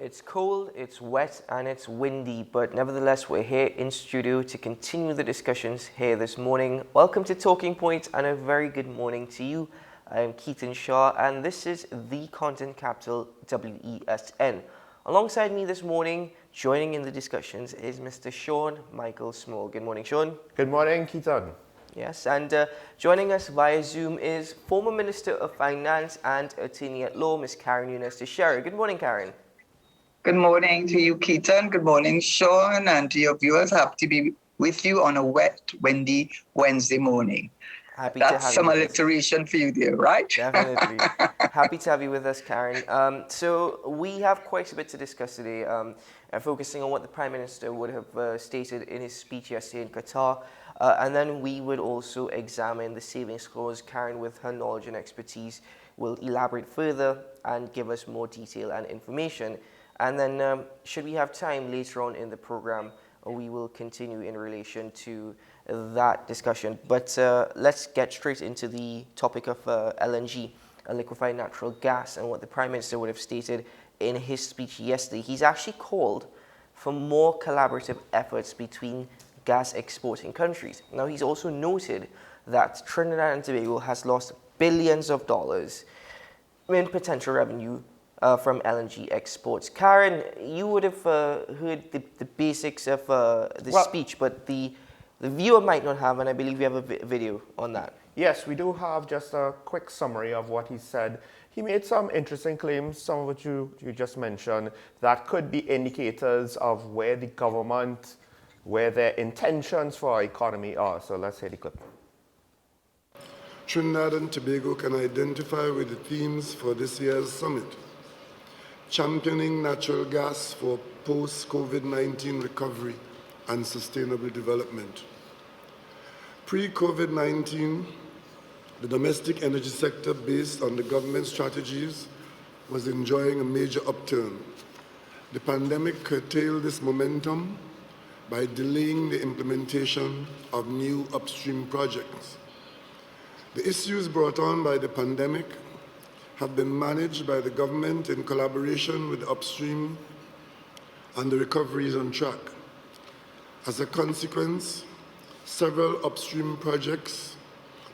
It's cold, it's wet, and it's windy, but nevertheless, we're here in studio to continue the discussions here this morning. Welcome to Talking Point, and a very good morning to you. I am Keaton Shaw, and this is the Content Capital WESN. Alongside me this morning, joining in the discussions, is Mr. Sean Michael Small. Good morning, Sean. Good morning, Keaton. Yes, and joining us via Zoom is former Minister of Finance and Attorney at Law, Ms. Karen Younes Teixeira. Good morning, Karen. Good morning to you, Keaton. Good morning, Sean, and to your viewers. Happy to be with you on a wet, windy Wednesday morning. Happy That's to have some you with us. alliteration for you there, right? Definitely. Happy to have you with us, Karen. So we have quite a bit to discuss today, focusing on what the Prime Minister would have stated in his speech yesterday in Qatar. And then we would also examine the savings clause. Karen, with her knowledge and expertise, will elaborate further and give us more detail and information. And then, should we have time later on in the program, we will continue in relation to that discussion. But let's get straight into the topic of LNG, liquefied natural gas, and what the Prime Minister would have stated in his speech yesterday. He's actually called for more collaborative efforts between gas exporting countries. Now, he's also noted that Trinidad and Tobago has lost billions of dollars in potential revenue from LNG exports. Karen, you would have heard the basics of the speech, but the viewer might not have, and I believe we have a video on that. Yes, we do have just a quick summary of what he said. He made some interesting claims, some of which you just mentioned, that could be indicators of where the government, where their intentions for our economy are. So let's hear the clip. Trinidad and Tobago can identify with the themes for this year's summit: championing natural gas for post-COVID-19 recovery and sustainable development. Pre-COVID-19, the domestic energy sector, based on the government strategies, was enjoying a major upturn. The pandemic curtailed this momentum by delaying the implementation of new upstream projects. The issues brought on by the pandemic have been managed by the government in collaboration with the upstream, and the recovery is on track. As a consequence, several upstream projects,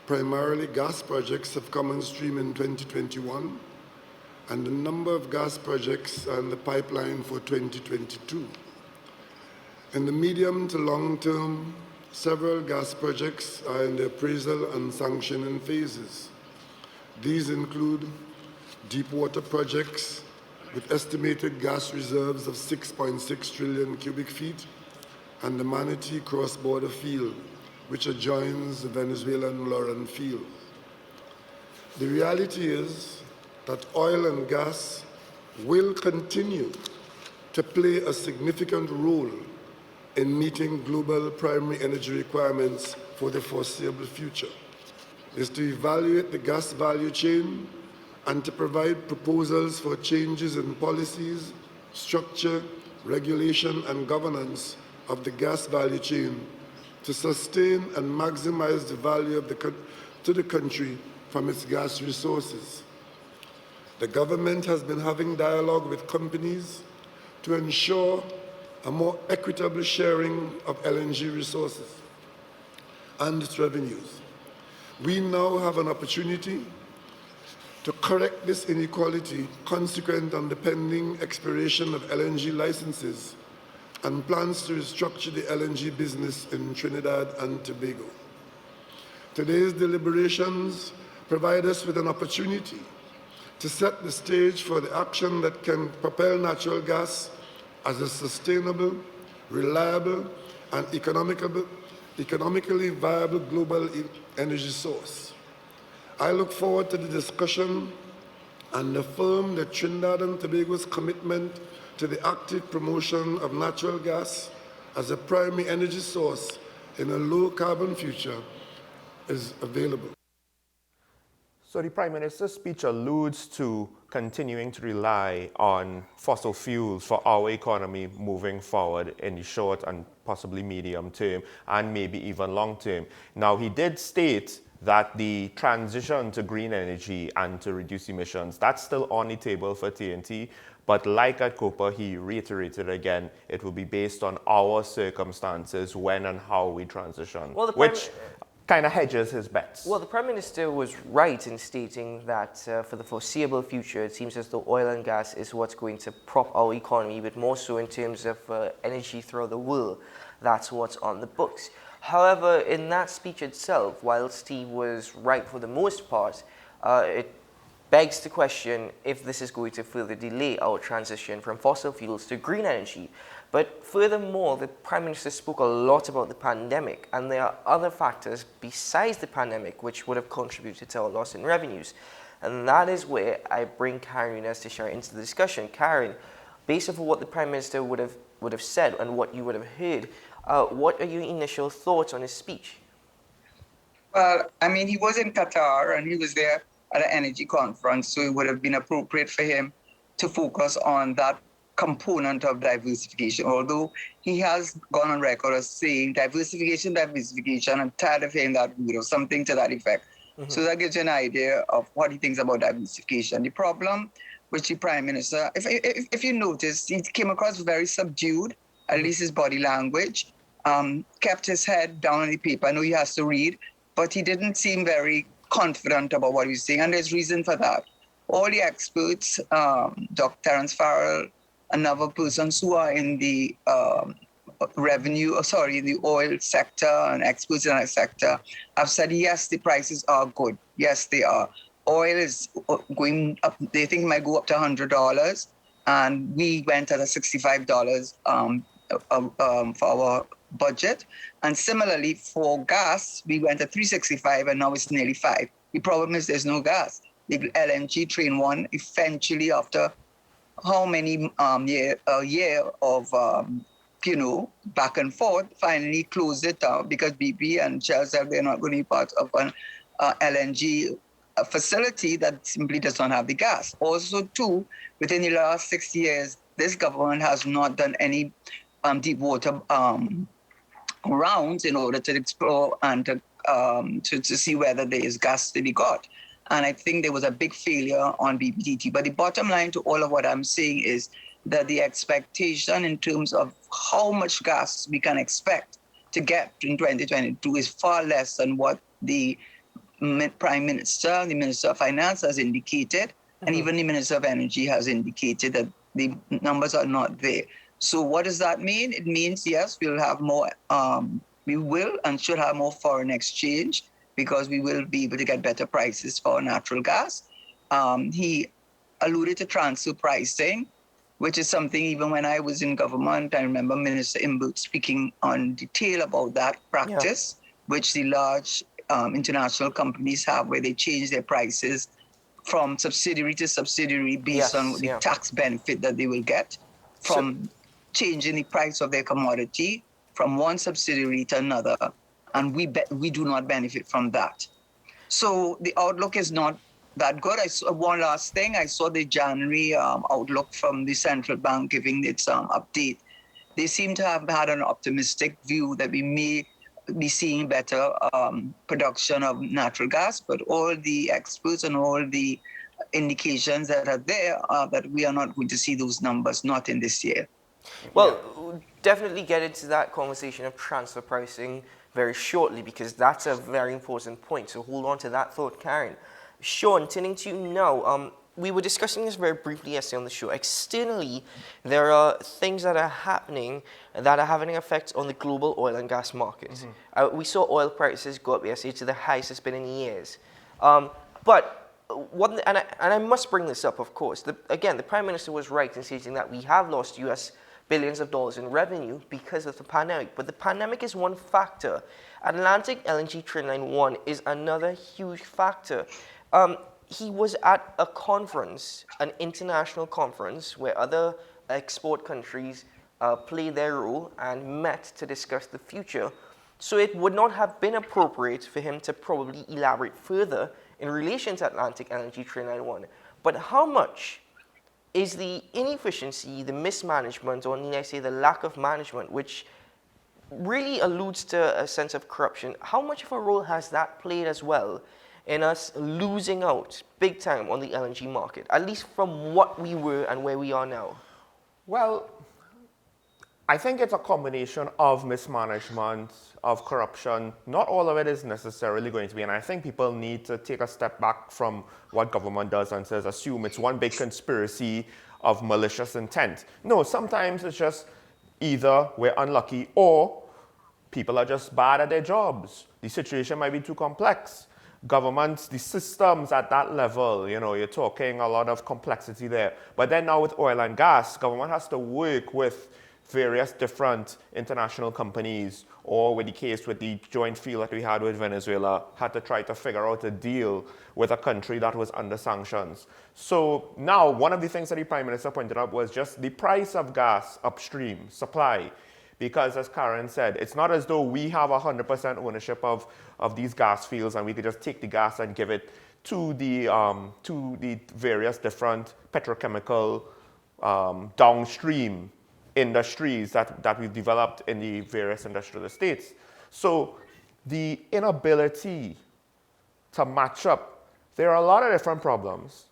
primarily gas projects, have come on stream in 2021, and the number of gas projects are in the pipeline for 2022. In the medium to long term, several gas projects are in the appraisal and sanctioning phases. These include deepwater projects with estimated gas reserves of 6.6 trillion cubic feet, and the Manatee cross-border field, which adjoins the Venezuelan Loran field. The reality is that oil and gas will continue to play a significant role in meeting global primary energy requirements for the foreseeable future. Is to evaluate the gas value chain and to provide proposals for changes in policies, structure, regulation, and governance of the gas value chain to sustain and maximize the value of to the country from its gas resources. The government has been having dialogue with companies to ensure a more equitable sharing of LNG resources and its revenues. We now have an opportunity to correct this inequality consequent on the pending expiration of LNG licenses and plans to restructure the LNG business in Trinidad and Tobago. Today's deliberations provide us with an opportunity to set the stage for the action that can propel natural gas as a sustainable, reliable, and economically viable global energy source. I look forward to the discussion and affirm that Trinidad and Tobago's commitment to the active promotion of natural gas as a primary energy source in a low-carbon future is available. So the Prime Minister's speech alludes to continuing to rely on fossil fuels for our economy moving forward in the short and possibly medium term, and maybe even long term. Now, he did state that the transition to green energy and to reduce emissions, that's still on the table for TNT. But like at COPA, he reiterated again, it will be based on our circumstances, when and how we transition, Well, which kind of hedges his bets. Well, the Prime Minister was right in stating that for the foreseeable future, it seems as though oil and gas is what's going to prop our economy, but more so in terms of energy throughout the world. That's what's on the books. However, in that speech itself, whilst he was right for the most part, it begs the question if this is going to further delay our transition from fossil fuels to green energy. But furthermore, the Prime Minister spoke a lot about the pandemic, and there are other factors besides the pandemic which would have contributed to our loss in revenues. And that is where I bring Karen Nunez to share into the discussion. Karen, based on what the Prime Minister would have said and what you would have heard, what are your initial thoughts on his speech? Well, I mean, he was in Qatar and he was there at an energy conference, so it would have been appropriate for him to focus on that component of diversification, although he has gone on record as saying diversification, I'm tired of hearing that word or something to that effect. Mm-hmm. So that gives you an idea of what he thinks about diversification. The problem with the Prime Minister, if you notice, he came across very subdued, at least his body language, kept his head down on the paper. I know he has to read, but he didn't seem very confident about what he was saying, and there's reason for that. All the experts, Dr. Terence Farrell, another persons who are in the the oil sector and experts in that sector have said, yes, the prices are good. Yes, they are. Oil is going up. They think it might go up to $100. And we went at a $65 for our budget. And similarly, for gas, we went at $365 and now it's nearly $5. The problem is there's no gas. The LNG Train 1 eventually, after how many year of back and forth, finally closed it down because BP and Shell said they're not going to be part of an LNG facility that simply does not have the gas. Also, too, within the last 6 years, this government has not done any deep water rounds in order to explore and to see whether there is gas to be got. And I think there was a big failure on BPTT. But the bottom line to all of what I'm saying is that the expectation in terms of how much gas we can expect to get in 2022 is far less than what the Prime Minister, the Minister of Finance has indicated, and even the Minister of Energy has indicated that the numbers are not there. So what does that mean? It means, yes, we'll have more, we will and should have more foreign exchange, because we will be able to get better prices for natural gas. He alluded to transfer pricing, which is something even when I was in government, I remember Minister Imbut speaking on detail about that practice, which the large international companies have, where they change their prices from subsidiary to subsidiary based on the tax benefit that they will get from changing the price of their commodity from one subsidiary to another. And we do not benefit from that. So the outlook is not that good. I saw one last thing. I saw the January outlook from the central bank giving its update. They seem to have had an optimistic view that we may be seeing better production of natural gas, but all the experts and all the indications that are there are that we are not going to see those numbers, not in this year. Well, we'll definitely get into that conversation of transfer pricing very shortly, because that's a very important point. So hold on to that thought, Karen. Sean, turning to you now, we were discussing this very briefly yesterday on the show. Externally, there are things that are happening that are having an effect on the global oil and gas markets. We saw oil prices go up yesterday to the highest it's been in years. But I must bring this up, of course. Again, the Prime Minister was right in stating that we have lost US billions of dollars in revenue because of the pandemic. But the pandemic is one factor. Atlantic LNG Train Line 1 is another huge factor. He was at a conference, an international conference, where other export countries play their role and met to discuss the future. So it would not have been appropriate for him to probably elaborate further in relation to Atlantic LNG Train Line 1. But how much is the inefficiency, the mismanagement, or need I say the lack of management, which really alludes to a sense of corruption. How much of a role has that played as well in us losing out big time on the LNG market, at least from what we were and where we are now? Well, I think it's a combination of mismanagement, of corruption. Not all of it is necessarily going to be, and I think people need to take a step back from what government does and says, assume it's one big conspiracy of malicious intent. No, sometimes it's just either we're unlucky or people are just bad at their jobs. The situation might be too complex. Governments, the systems at that level, you're talking a lot of complexity there. But then now with oil and gas, government has to work with various different international companies, or with the case with the joint field that we had with Venezuela, had to try to figure out a deal with a country that was under sanctions. So now one of the things that the Prime Minister pointed out was just the price of gas upstream, supply. Because as Karen said, it's not as though we have 100% ownership of these gas fields and we could just take the gas and give it to the various different petrochemical downstream industries that we've developed in the various industrial estates. So the inability to match up, there are a lot of different problems.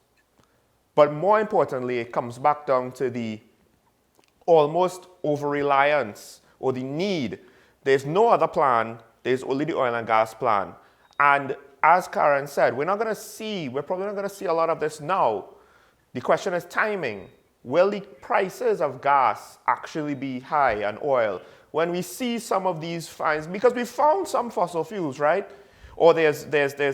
But more importantly, it comes back down to the almost over-reliance or the need. There's no other plan. There's only the oil and gas plan. And as Karen said, we're probably not going to see a lot of this now. The question is timing. Will the prices of gas actually be high and oil? When we see some of these finds, because we found some fossil fuels, right? Or there's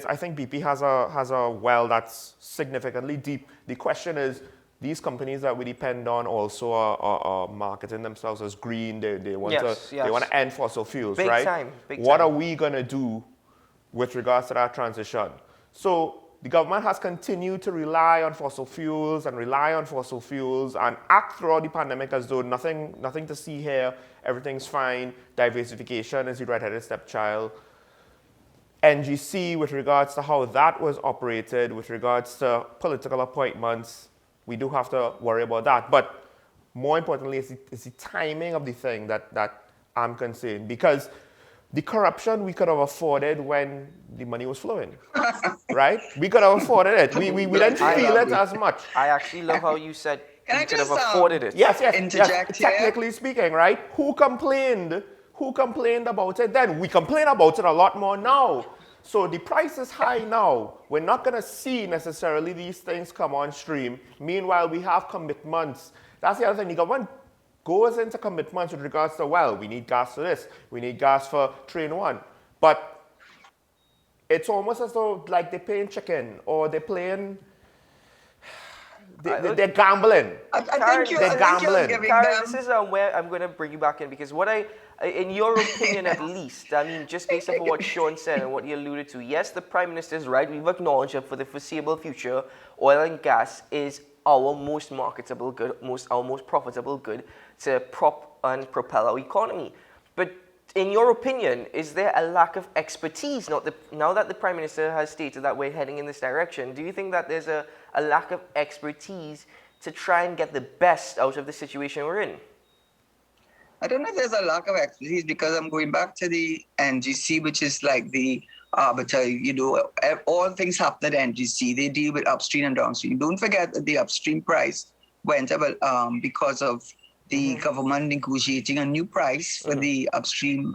I think BP has a well that's significantly deep. The question is, these companies that we depend on also are marketing themselves as green. They want to end fossil fuels, big right? Time, big what time. are we going to do with regards to that transition? So the government has continued to rely on fossil fuels and act throughout the pandemic as though nothing to see here, everything's fine, diversification is the red-headed stepchild. NGC, with regards to how that was operated, with regards to political appointments, we do have to worry about that. But more importantly, it's the timing of the thing that I'm concerned. Because the corruption we could have afforded when the money was flowing, right? We could have afforded it. We didn't feel it as much. I actually love how you said Can we I could have just, afforded it. Yes. interject here? Technically speaking, right? Who complained about it then? We complain about it a lot more now. So the price is high now. We're not going to see necessarily these things come on stream. Meanwhile, we have commitments. That's the other thing. The government goes into commitments with regards to, well, we need gas for this. We need gas for Train 1. But it's almost as though like they're playing chicken or they're playing... They're gambling. I think you're gambling. giving Karen, them... this is where I'm going to bring you back in, because in your opinion at least, I mean, just based on what Sean said and what he alluded to, yes, the Prime Minister is right. We've acknowledged that for the foreseeable future, oil and gas is our most marketable good, our most profitable good to prop and propel our economy. But in your opinion, is there a lack of expertise? Now that the Prime Minister has stated that we're heading in this direction, do you think that there's a lack of expertise to try and get the best out of the situation we're in? I don't know if there's a lack of expertise, because I'm going back to the NGC, which is like the arbiter. All things happen at NGC. They deal with upstream and downstream. Don't forget that the upstream price went up because of the government negotiating a new price for the upstream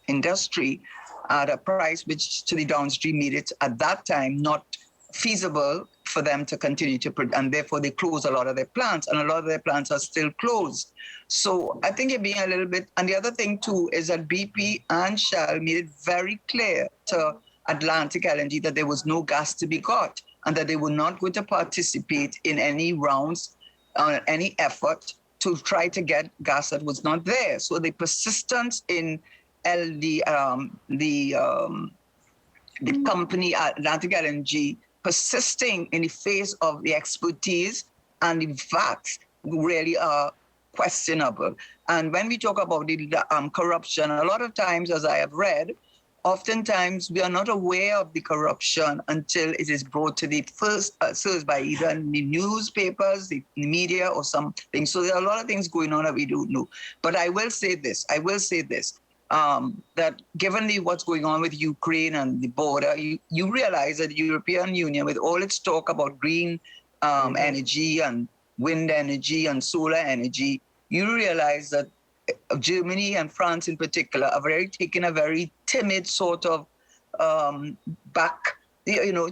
industry at a price which to the downstream made it at that time not feasible for them to continue to produce, and therefore they close a lot of their plants, and a lot of their plants are still closed. So I think you're being a little bit, and the other thing too is that BP and Shell made it very clear to Atlantic LNG that there was no gas to be got, and that they were not going to participate in any rounds, any effort to try to get gas that was not there. So the persistence in the company Atlantic LNG persisting in the face of the expertise and the facts really are questionable. And when we talk about the corruption, a lot of times, as I have read, oftentimes we are not aware of the corruption until it is brought to the first surface by either in the newspapers, the media, or something. So there are a lot of things going on that we don't know. But I will say this, that given what's going on with Ukraine and the border, you realize that the European Union, with all its talk about green energy and wind energy and solar energy, you realize that Germany and France in particular are taking a very timid sort of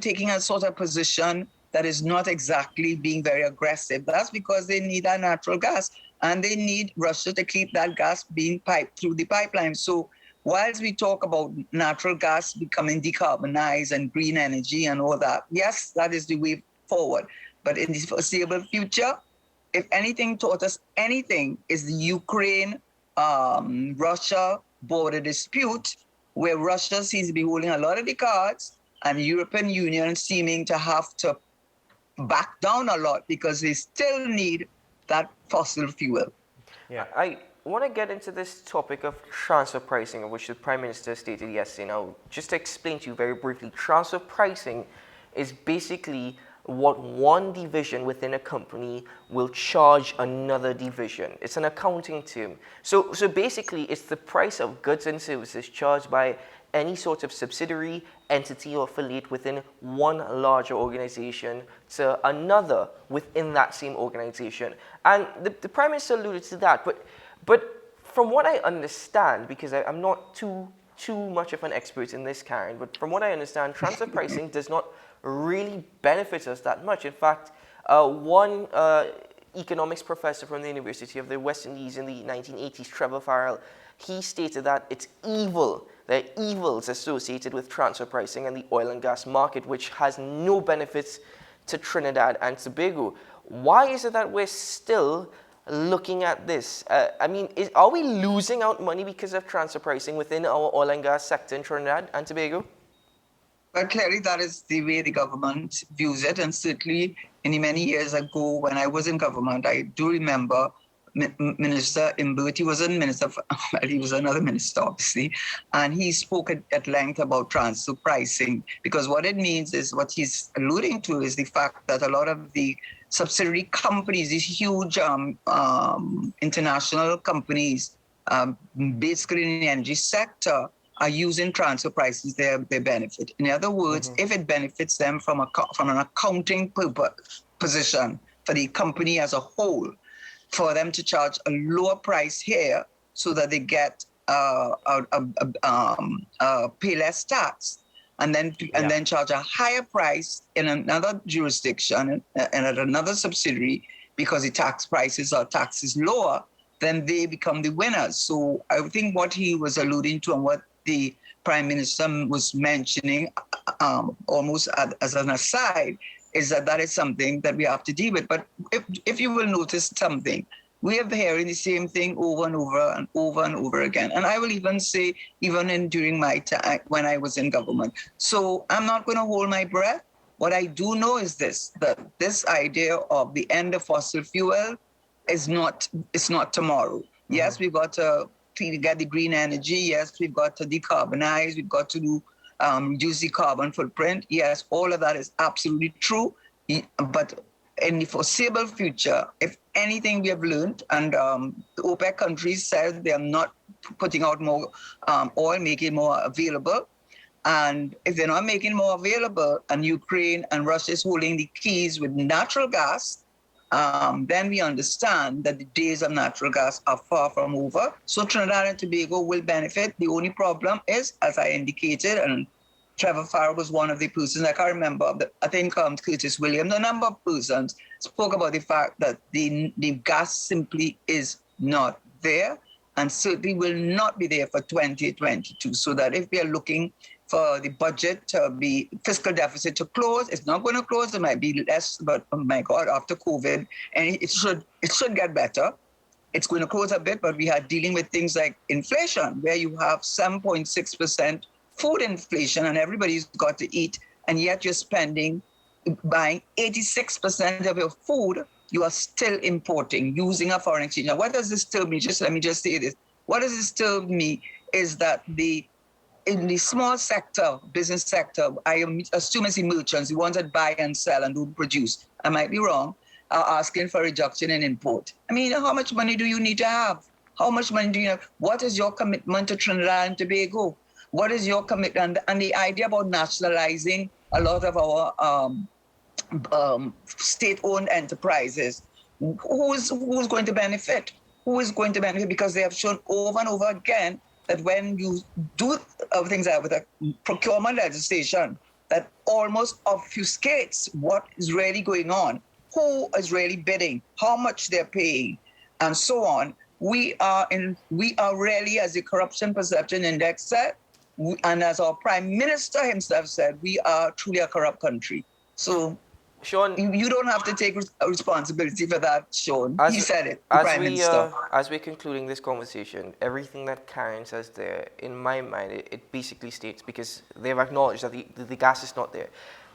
taking a sort of position that is not exactly being very aggressive. That's because they need that natural gas and they need Russia to keep that gas being piped through the pipeline. So whilst we talk about natural gas becoming decarbonized and green energy and all that, yes, that is the way forward. But in the foreseeable future, if anything taught us anything, is the Ukraine-Russia border dispute, where Russia seems to be holding a lot of the cards and the European Union seeming to have to back down a lot because they still need that fossil fuel. Yeah. I want to get into this topic of transfer pricing, of which the Prime Minister stated yesterday. Now, just to explain to you very briefly, transfer pricing is basically what one division within a company will charge another division. It's an accounting term. So basically, it's the price of goods and services charged by any sort of subsidiary, entity, or affiliate within one larger organization to another within that same organization. And the Prime Minister alluded to that. But from what I understand, because I'm not too much of an expert in this, Karen, but from what I understand, transfer pricing does not really benefit us that much. In fact, one economics professor from the University of the West Indies in the 1980s, Trevor Farrell, he stated that it's evil. There are evils associated with transfer pricing and the oil and gas market, which has no benefits to Trinidad and Tobago. Why is it that we're still looking at this? Are we losing out money because of transfer pricing within our oil and gas sector in Trinidad and Tobago? But clearly that is the way the government views it. And certainly many years ago when I was in government, I do remember Minister Imbert, he wasn't minister, he was another minister, obviously, and he spoke at length about transfer pricing, because what it means is, what he's alluding to is the fact that a lot of the subsidiary companies, these huge international companies, basically in the energy sector, are using transfer prices their benefit. In other words, if it benefits them from an accounting position for the company as a whole, for them to charge a lower price here so that they get pay less tax, and then charge a higher price in another jurisdiction and at another subsidiary because the tax is lower, then they become the winners. So I think what he was alluding to and what the Prime Minister was mentioning almost as an aside is that is something that we have to deal with. But if you will notice something, we are hearing the same thing over and over and over and over again. And I will even say, during my time when I was in government. So I'm not going to hold my breath. What I do know is that this idea of the end of fossil fuel it's not tomorrow. Yes, we've got to get the green energy. Yes, we've got to decarbonize. We've got to reduce the carbon footprint. Yes, all of that is absolutely true. But in the foreseeable future, if anything we have learned, and the OPEC countries said they are not putting out more oil, making more available. And if they're not making more available, and Ukraine and Russia is holding the keys with natural gas, then we understand that the days of natural gas are far from over. So Trinidad and Tobago will benefit. The only problem is, as I indicated, and Trevor Farrell was one of the persons, I can't remember, I think Curtis Williams, a number of persons spoke about the fact that the gas simply is not there, and certainly will not be there for 2022. So that if we are looking for the budget to be fiscal deficit to close, it's not going to close. It might be less, but oh my God, after COVID, and it should get better. It's going to close a bit, but we are dealing with things like inflation, where you have 7.6% food inflation, and everybody's got to eat, and yet you're buying 86% of your food. You are still importing using a foreign exchange. Now, what does this tell me? Let me just say this. What does this tell me is that the in the small sector, business sector, I am assuming it's the merchants, the ones that buy and sell and don't produce, I might be wrong, are asking for a reduction in import. I mean, how much money do you need to have? How much money do you have? What is your commitment to Trinidad and Tobago? What is your commitment? And the idea about nationalizing a lot of our state-owned enterprises, who's going to benefit? Who is going to benefit? Because they have shown over and over again that when you do things like with a procurement legislation that almost obfuscates what is really going on, who is really bidding, how much they're paying, and so on. We are really, as the Corruption Perception Index said, and as our Prime Minister himself said, we are truly a corrupt country. So Sean, you don't have to take responsibility for that, Sean. He said it, the Prime Minister. As we're concluding this conversation, everything that Karen says there, in my mind, it basically states, because they've acknowledged that the gas is not there.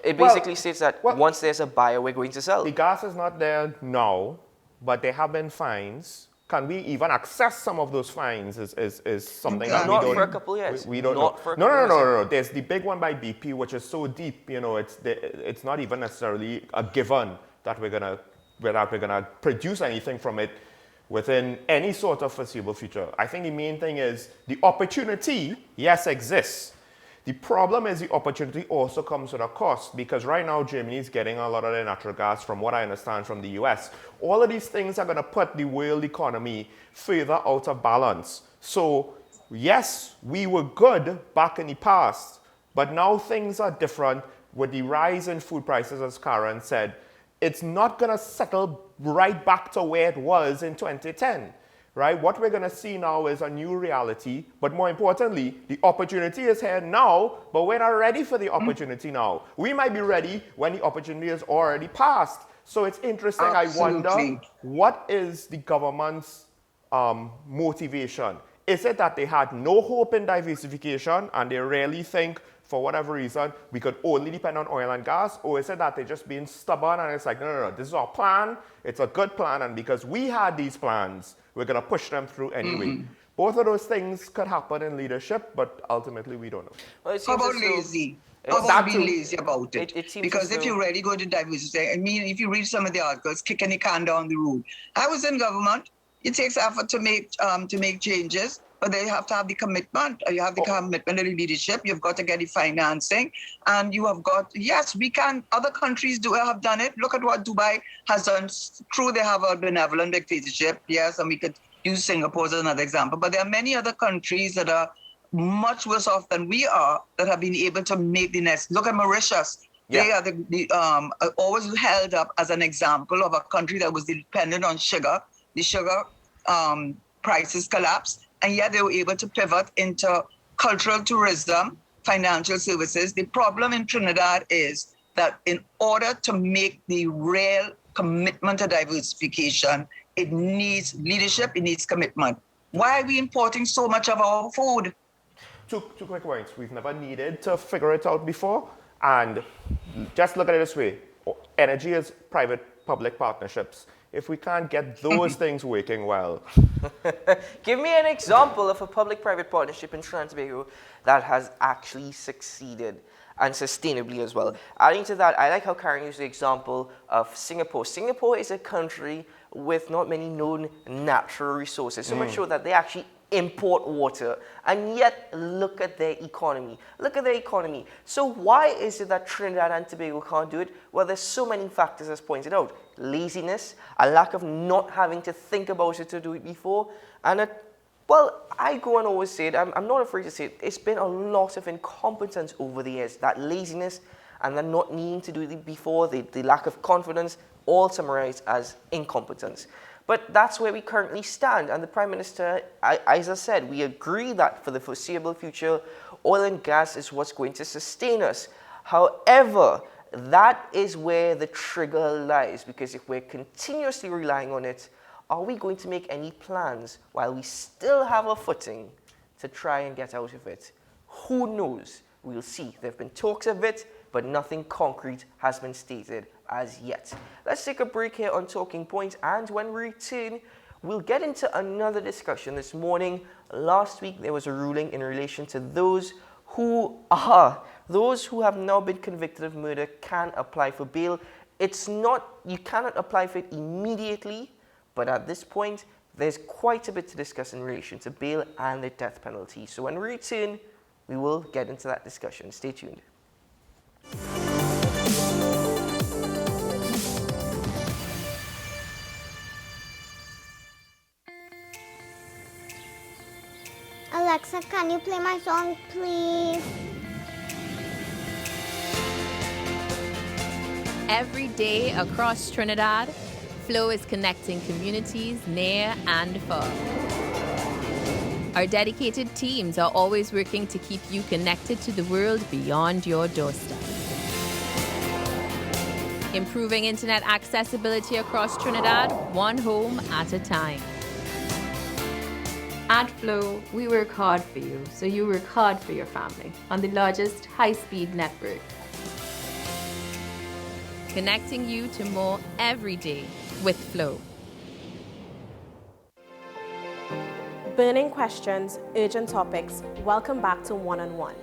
It basically states that once there's a buyer, we're going to sell. The gas is not there now, but there have been fines. Can we even access some of those fines is something that we not don't... for a couple years. We don't not know. For a couple years. No. There's the big one by BP, which is so deep, it's not even necessarily a given that we're gonna produce anything from it within any sort of foreseeable future. I think the main thing is the opportunity, yes, exists. The problem is the opportunity also comes with a cost, because right now Germany is getting a lot of their natural gas, from what I understand, from the US. All of these things are going to put the world economy further out of balance. So yes, we were good back in the past, but now things are different with the rise in food prices, as Karen said. It's not going to settle right back to where it was in 2010. Right? What we're going to see now is a new reality, but more importantly, the opportunity is here now, but we're not ready for the opportunity now. We might be ready when the opportunity is already passed. So it's interesting. Absolutely. I wonder, what is the government's motivation? Is it that they had no hope in diversification and they really think, for whatever reason, we could only depend on oil and gas? Or is it that they're just being stubborn and it's like, no, this is our plan, it's a good plan, and because we had these plans, we're going to push them through anyway. Both of those things could happen in leadership, but ultimately we don't know. Well, it How seems about as though- lazy? It- How about being lazy about it? It seems Because as if though- you're really going to diversify, I mean, if you read some of the articles, kicking the can down the road. I was in government. It takes effort to make changes, but they have to have the commitment. You have the commitment of the leadership. You've got to get the financing, and you have got. Yes, we can. Other countries have done it. Look at what Dubai has done. True, they have a benevolent dictatorship. Yes, and we could use Singapore as another example. But there are many other countries that are much worse off than we are that have been able to make the next. Look at Mauritius. Yeah. They are always held up as an example of a country that was dependent on sugar. The sugar prices collapsed, and yet they were able to pivot into cultural tourism, financial services. The problem in Trinidad is that in order to make the real commitment to diversification, it needs leadership, it needs commitment. Why are we importing so much of our food? Two quick points. We've never needed to figure it out before. And just look at it this way. Energy is private-public partnerships. If we can't get those things working well. Give me an example of a public-private partnership in Trinidad and Tobago that has actually succeeded, and sustainably as well. Adding to that, I like how Karen used the example of Singapore. Singapore is a country with not many known natural resources, so much so that they actually import water, and yet look at their economy. Look at their economy. So why is it that Trinidad and Tobago can't do it? Well, there's so many factors as pointed out. Laziness, a lack of not having to think about it to do it before, and I go and always say it, I'm not afraid to say it, it's been a lot of incompetence over the years. That laziness and the not needing to do it before, the lack of confidence, all summarized as incompetence. But that's where we currently stand. And the Prime Minister, as I said, we agree that for the foreseeable future, oil and gas is what's going to sustain us. However, that is where the trigger lies, because if we're continuously relying on it, are we going to make any plans while we still have a footing to try and get out of it? Who knows? We'll see. There have been talks of it, but nothing concrete has been stated as yet. Let's take a break here on Talking Points, and when we return, we'll get into another discussion this morning. Last week, there was a ruling in relation to those those who have now been convicted of murder can apply for bail. It's not, you cannot apply for it immediately, but at this point, there's quite a bit to discuss in relation to bail and the death penalty. So when we return, we will get into that discussion. Stay tuned. Alexa, can you play my song, please? Every day across Trinidad, Flow is connecting communities near and far. Our dedicated teams are always working to keep you connected to the world beyond your doorstep. Improving internet accessibility across Trinidad, one home at a time. At Flow, we work hard for you, so you work hard for your family on the largest high-speed network. Connecting you to more every day with Flow. Burning questions, urgent topics. Welcome back to One on One,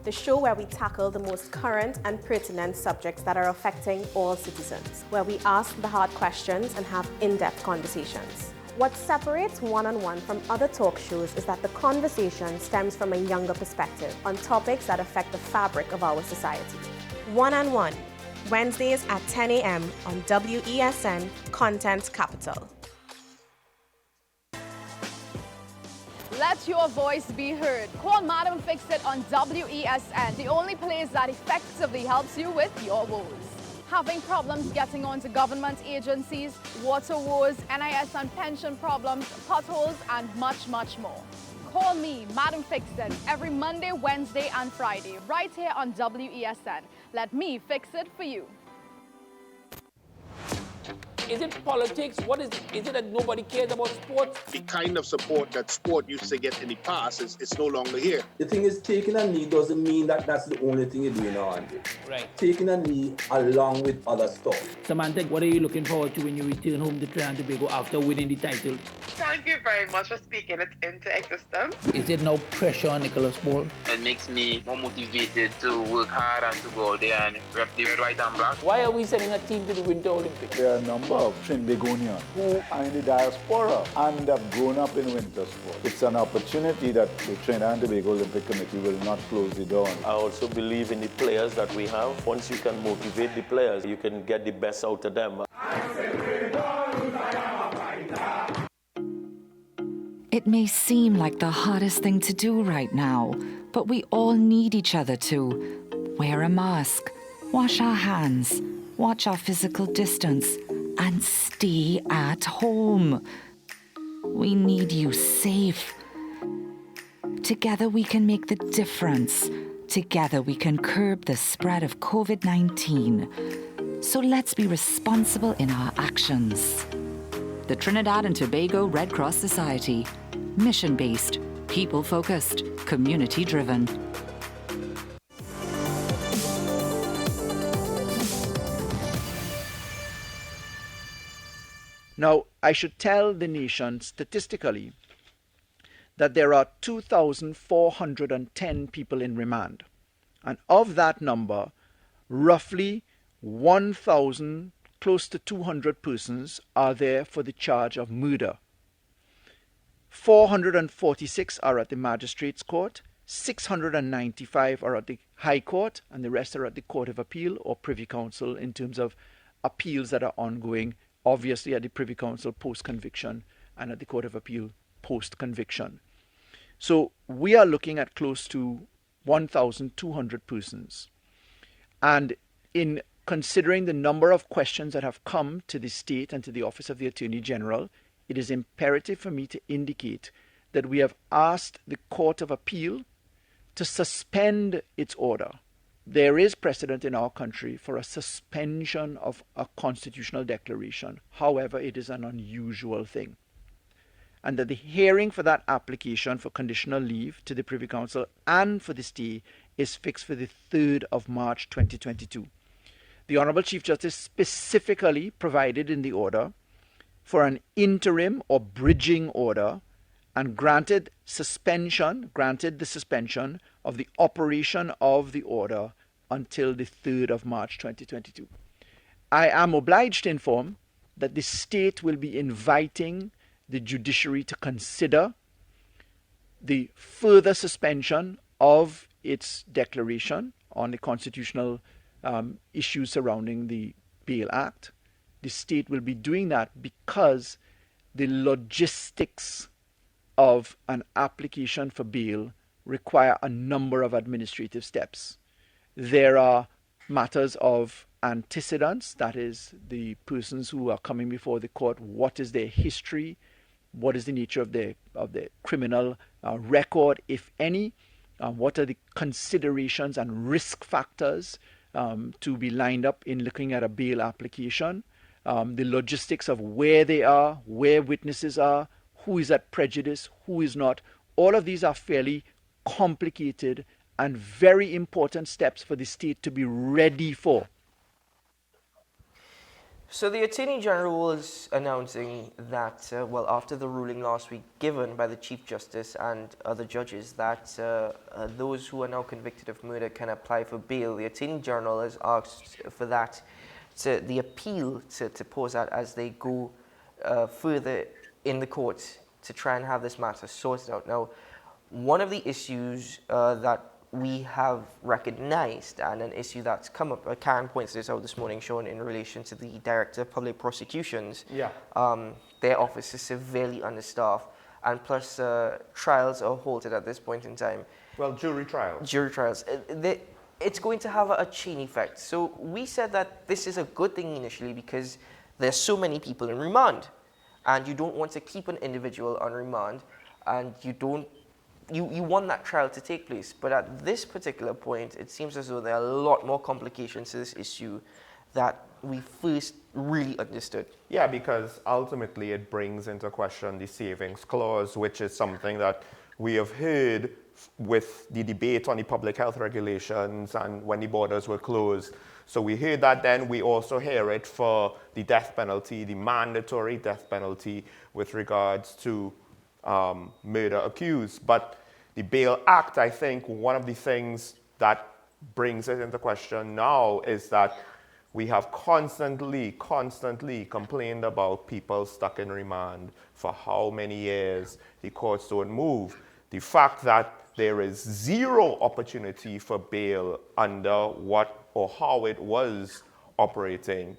the show where we tackle the most current and pertinent subjects that are affecting all citizens, where we ask the hard questions and have in-depth conversations. What separates One on One from other talk shows is that the conversation stems from a younger perspective on topics that affect the fabric of our society. One on One, Wednesdays at 10 a.m. on WESN Content Capital. Let your voice be heard. Call Madam Fix-It on WESN, the only place that effectively helps you with your woes. Having problems getting onto government agencies, water woes, NIS and pension problems, potholes, and much, much more. Call me, Madam Fix-It, every Monday, Wednesday, and Friday, right here on WESN. Let me fix it for you. Is it politics? What is it? Is it that nobody cares about sports? The kind of support that sport used to get in the past is no longer here. The thing is, taking a knee doesn't mean that that's the only thing you're doing now, Andrew. Right. Taking a knee along with other stuff. Samantha, what are you looking forward to when you return home to Trinidad and Tobago after winning the title? Thank you very much for speaking it into existence. Is it no pressure on Nicholas Paul? It makes me more motivated to work hard and to go out there and rep the red, white, and black. Why are we sending a team to the Winter Olympics? There are a number of Trinbagonians who are in the diaspora and have grown up in winter sport. It's an opportunity that the Trinidad and Tobago Olympic Committee will not close the door on. I also believe in the players that we have. Once you can motivate the players, you can get the best out of them. It may seem like the hardest thing to do right now, but we all need each other to wear a mask, wash our hands, watch our physical distance, and stay at home. We need you safe. Together we can make the difference. Together we can curb the spread of COVID-19. So let's be responsible in our actions. The Trinidad and Tobago Red Cross Society. Mission-based, people-focused, community-driven. Now, I should tell the nation statistically that there are 2,410 people in remand. And of that number, roughly 1,000, close to 200 persons are there for the charge of murder. 446 are at the Magistrates Court, 695 are at the High Court, and the rest are at the Court of Appeal or Privy Council in terms of appeals that are ongoing, obviously at the Privy Council post-conviction and at the Court of Appeal post-conviction. So we are looking at close to 1,200 persons. And in considering the number of questions that have come to the state and to the Office of the Attorney General, it is imperative for me to indicate that we have asked the Court of Appeal to suspend its order. There is precedent in our country for a suspension of a constitutional declaration. However, it is an unusual thing. And that the hearing for that application for conditional leave to the Privy Council and for the stay is fixed for the 3rd of March 2022. The Honourable Chief Justice specifically provided in the order for an interim or bridging order and granted the suspension of the operation of the order until the 3rd of March 2022. I am obliged to inform that the state will be inviting the judiciary to consider the further suspension of its declaration on the constitutional issues surrounding the Bail Act. The state will be doing that because the logistics of an application for bail require a number of administrative steps. There are matters of antecedents, that is, the persons who are coming before the court, what is their history, what is the nature of their criminal record, if any, what are the considerations and risk factors to be lined up in looking at a bail application, the logistics of where they are, where witnesses are, who is at prejudice, who is not. All of these are fairly complicated and very important steps for the state to be ready for. So the Attorney General was announcing that, after the ruling last week given by the Chief Justice and other judges that those who are now convicted of murder can apply for bail, the Attorney General has asked for that, the appeal to pause that as they go further in the court to try and have this matter sorted out. Now, one of the issues that we have recognized, and an issue that's come up, Karen points this out this morning, Sean, in relation to the Director of Public Prosecutions. Yeah. Their office is severely understaffed, and plus trials are halted at this point in time. Well, jury trials. Jury trials. It's going to have a chain effect. So we said that this is a good thing initially because there's so many people in remand, and you don't want to keep an individual on remand, and you want that trial to take place. But at this particular point, it seems as though there are a lot more complications to this issue that we first really understood. Yeah, because ultimately it brings into question the savings clause, which is something that we have heard with the debate on the public health regulations and when the borders were closed. So we heard that then. We also hear it for the death penalty, the mandatory death penalty with regards to murder accused. But the Bail Act, I think one of the things that brings it into question now is that we have constantly complained about people stuck in remand for how many years the courts don't move. The fact that there is zero opportunity for bail under what or how it was operating.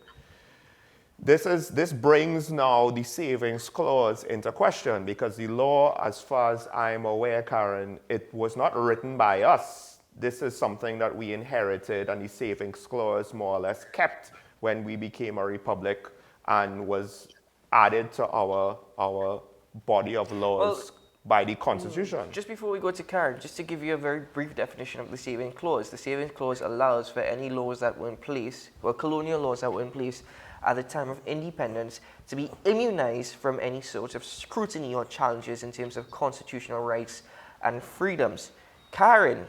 This brings now the savings clause into question because the law, as far as I'm aware, Karen, it was not written by us. This is something that we inherited, and the savings clause more or less kept when we became a republic and was added to our body of laws by the Constitution. Just before we go to Karen, just to give you a very brief definition of the savings clause. The savings clause allows for any laws that were in place, colonial laws that were in place at the time of independence, to be immunized from any sort of scrutiny or challenges in terms of constitutional rights and freedoms. Karen,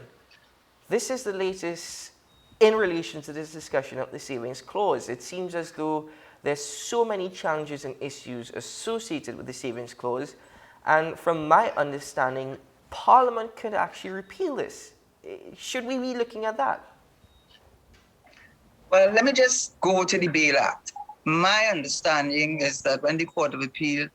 this is the latest in relation to this discussion of the savings clause. It seems as though there's so many challenges and issues associated with the savings clause, and from my understanding, Parliament could actually repeal this. Should we be looking at that? Well, let me just go to the Bail Act. My understanding is that when the Court of Appeal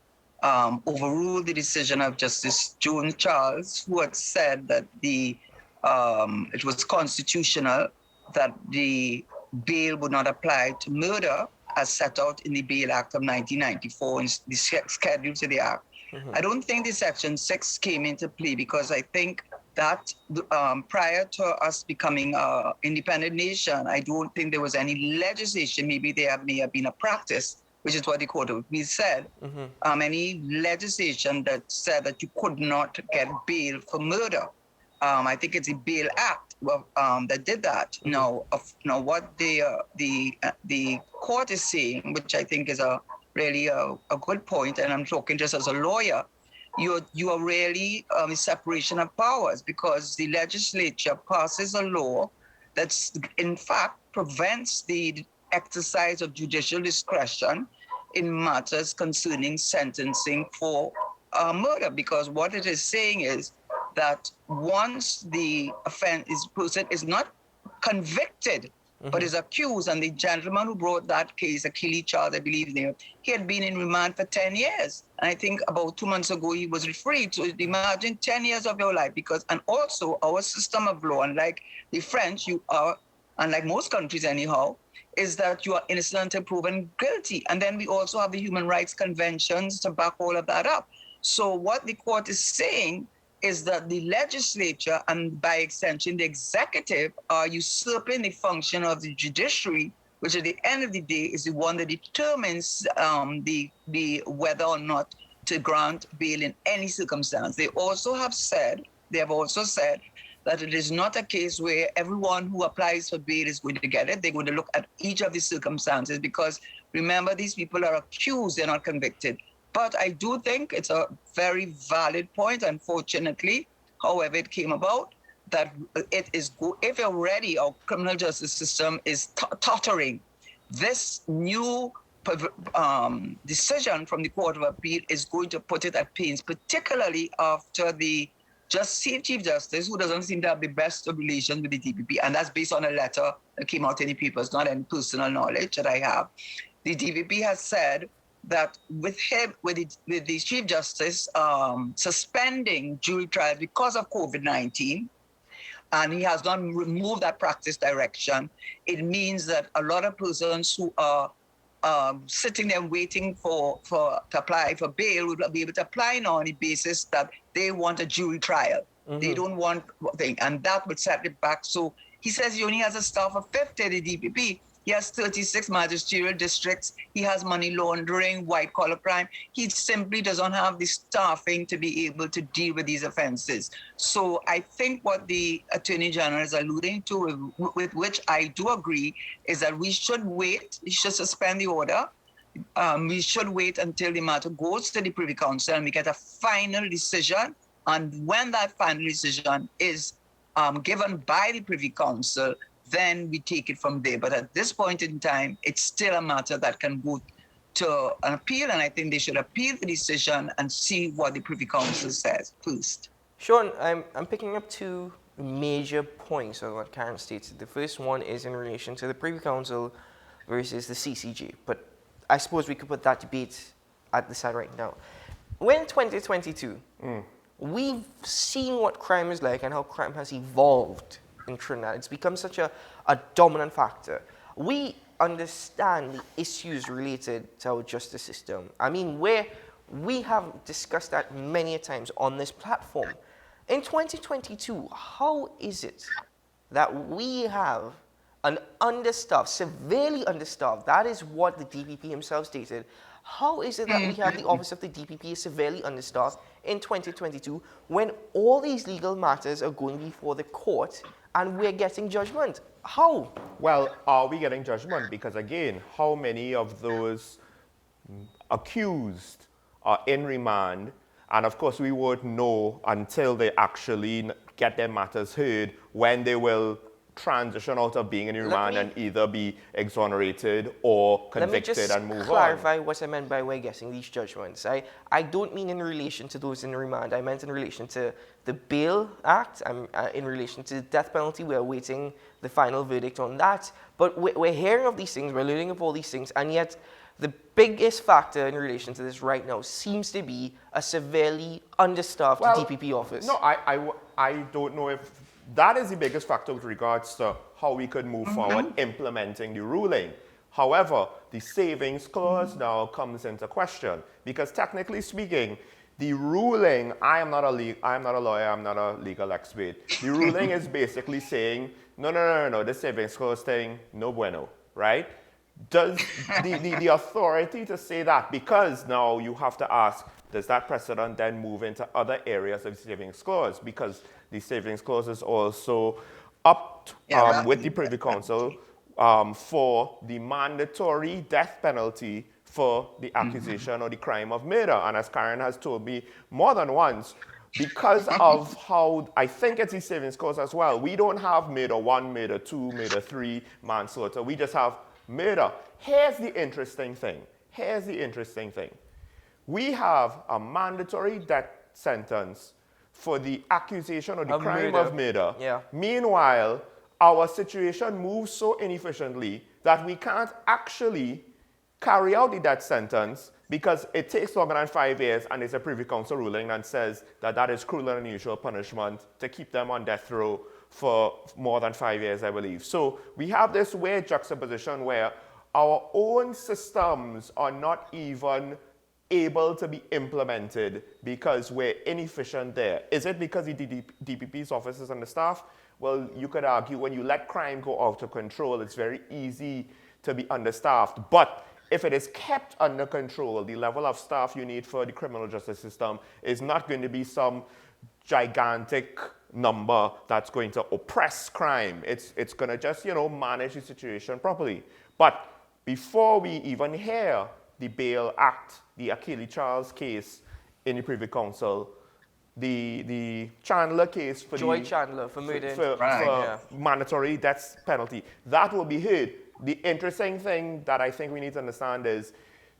overruled the decision of Justice Joan Charles, who had said that it was constitutional that the bail would not apply to murder as set out in the Bail Act of 1994 and the schedule to the Act. Mm-hmm. I don't think the Section 6 came into play because I think that prior to us becoming an independent nation, I don't think there was any legislation. Maybe there may have been a practice, which is what the Court of Appeal said. Mm-hmm. Any legislation that said that you could not get bail for murder. I think it's the Bail Act that did that. Mm-hmm. Now, what the court is saying, which I think is really a good point, and I'm talking just as a lawyer, you are really a separation of powers because the legislature passes a law that in fact prevents the exercise of judicial discretion in matters concerning sentencing for murder, because what it is saying is that once the person is not convicted, but is accused, and the gentleman who brought that case, Achille Charles, I believe his name, he had been in remand for 10 years. And I think about 2 months ago, he was freed. So imagine 10 years of your life, and also our system of law, unlike the French, you are, unlike most countries anyhow, is that you are innocent until proven guilty. And then we also have the human rights conventions to back all of that up. So what the court is saying is that the legislature, and by extension the executive, are usurping the function of the judiciary, which at the end of the day is the one that determines the whether or not to grant bail in any circumstance. They have also said that it is not a case where everyone who applies for bail is going to get it. They're going to look at each of the circumstances, because remember, these people are accused, they're not convicted. But I do think it's a very valid point, unfortunately, however it came about, that it is if already our criminal justice system is tottering, this new decision from the Court of Appeal is going to put it at pains, particularly after the Chief Justice, who doesn't seem to have the best of relations with the DPP, and that's based on a letter that came out in the papers, not any personal knowledge that I have. The DPP has said that with the Chief Justice suspending jury trials because of COVID-19, and he has not removed that practice direction, it means that a lot of persons who are sitting there waiting to apply for bail would be able to apply now on the basis that they want a jury trial. Mm-hmm. They don't want thing, and that would set it back. So he says he only has a staff of 50, the DPP. He has 36 magisterial districts. He has money laundering, white-collar crime. He simply doesn't have the staffing to be able to deal with these offenses. So I think what the Attorney General is alluding to, with which I do agree, is that we should wait. He should suspend the order. We should wait until the matter goes to the Privy Council and we get a final decision. And when that final decision is given by the Privy Council, then we take it from there. But at this point in time, it's still a matter that can go to an appeal, and I think they should appeal the decision and see what the Privy Council says first. Sean, I'm picking up two major points of what Karen stated. The first one is in relation to the Privy Council versus the CCJ, but I suppose we could put that debate at the side right now. We're in 2022. We've seen what crime is like and how crime has evolved in Trinidad. It's become such a dominant factor. We understand the issues related to our justice system. I mean, we have discussed that many times on this platform. In 2022, how is it that we have an understaffed, severely understaffed, that is what the DPP himself stated, how is it that we have the office of the DPP is severely understaffed in 2022 when all these legal matters are going before the court and we're getting judgment? How? Well, are we getting judgment? Because again, how many of those accused are in remand? And of course, we won't know until they actually get their matters heard when they will transition out of being in remand and either be exonerated or convicted and move on. Let me just clarify what I meant by we're getting these judgments. I don't mean in relation to those in remand. I meant in relation to the Bail Act. In relation to the death penalty. We're awaiting the final verdict on that. But we're hearing of these things, we're learning of all these things, and yet the biggest factor in relation to this right now seems to be a severely understaffed DPP office. No, I don't know if that is the biggest factor with regards to how we could move forward implementing the ruling. However, the savings clause now comes into question because technically speaking, the ruling, I am not a lawyer, I'm not a legal expert. The ruling is basically saying, no, the savings clause thing, no bueno, right? Does the authority to say that, because now you have to ask, does that precedent then move into other areas of the savings clause? Because the savings clause is also up with the Privy Council for the mandatory death penalty for the accusation or the crime of murder. And as Karen has told me more than once, because of how, I think it's the savings clause as well, we don't have murder 1, murder 2, murder 3, manslaughter. We just have murder. Here's the interesting thing. We have a mandatory death sentence for the accusation or the crime of murder. Yeah. Meanwhile, our situation moves so inefficiently that we can't actually carry out the death sentence because it takes longer than 5 years, and there's a Privy Council ruling that says that that is cruel and unusual punishment to keep them on death row for more than 5 years, I believe. So we have this weird juxtaposition where our own systems are not even able to be implemented because we're inefficient there. Is it because the DPP's officers and the staff? Well, you could argue when you let crime go out of control, it's very easy to be understaffed. But if it is kept under control, the level of staff you need for the criminal justice system is not going to be some gigantic number that's going to oppress crime. It's going to just, manage the situation properly. But before we even hear the Bail Act, the Achille Charles case in the Privy Council, the Chandler case for Joy Chandler for murder. for mandatory death penalty, that will be heard. The interesting thing that I think we need to understand is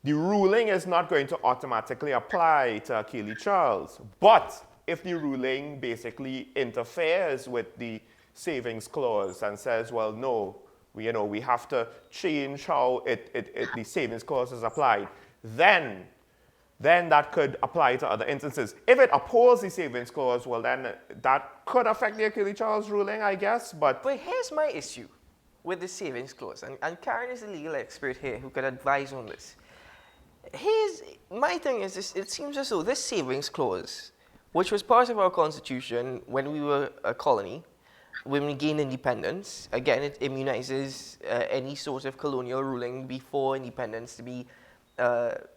the ruling is not going to automatically apply to Achille Charles. But if the ruling basically interferes with the savings clause and says, well, no, we have to change how the savings clause is applied, then that could apply to other instances. If it upholds the savings clause, well, then that could affect the Achille Charles ruling, I guess. But here's my issue with the savings clause, and Karen is a legal expert here who could advise on this. My thing is this: it seems as though this savings clause, which was part of our constitution when we were a colony, when we gained independence, again, it immunizes any sort of colonial ruling before independence to be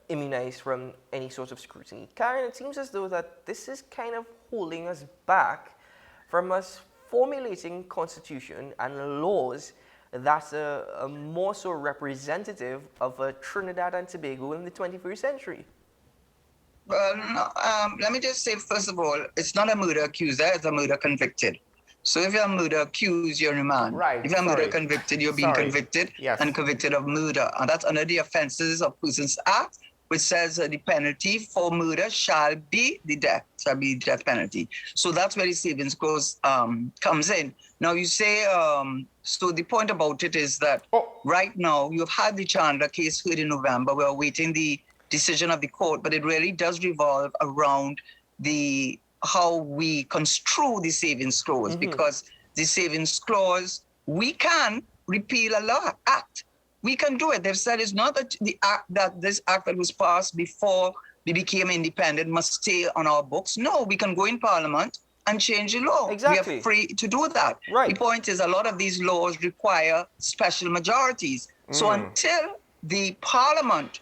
immunized from any sort of scrutiny. Karen, it seems as though that this is kind of holding us back from us formulating constitution and laws that are more so representative of Trinidad and Tobago in the 21st century. Well, no, let me just say, first of all, it's not a murder accuser, it's a murder convicted. So if you're a murder accused, you're in remand. Right. If you're a murder convicted, you're being convicted and convicted of murder. And that's under the Offences of Persons Act, which says the penalty for murder shall be the death penalty. So that's where the savings clause comes in. Now you say, so the point about it is that right now you've had the Chandler case heard in November. We're awaiting the decision of the court, but it really does revolve around how we construe the savings clause, because the savings clause, we can repeal a law act. We can do it. They've said it's not that this act that was passed before we became independent must stay on our books. No, we can go in Parliament and change the law. Exactly. We are free to do that. Right. The point is a lot of these laws require special majorities. So until the Parliament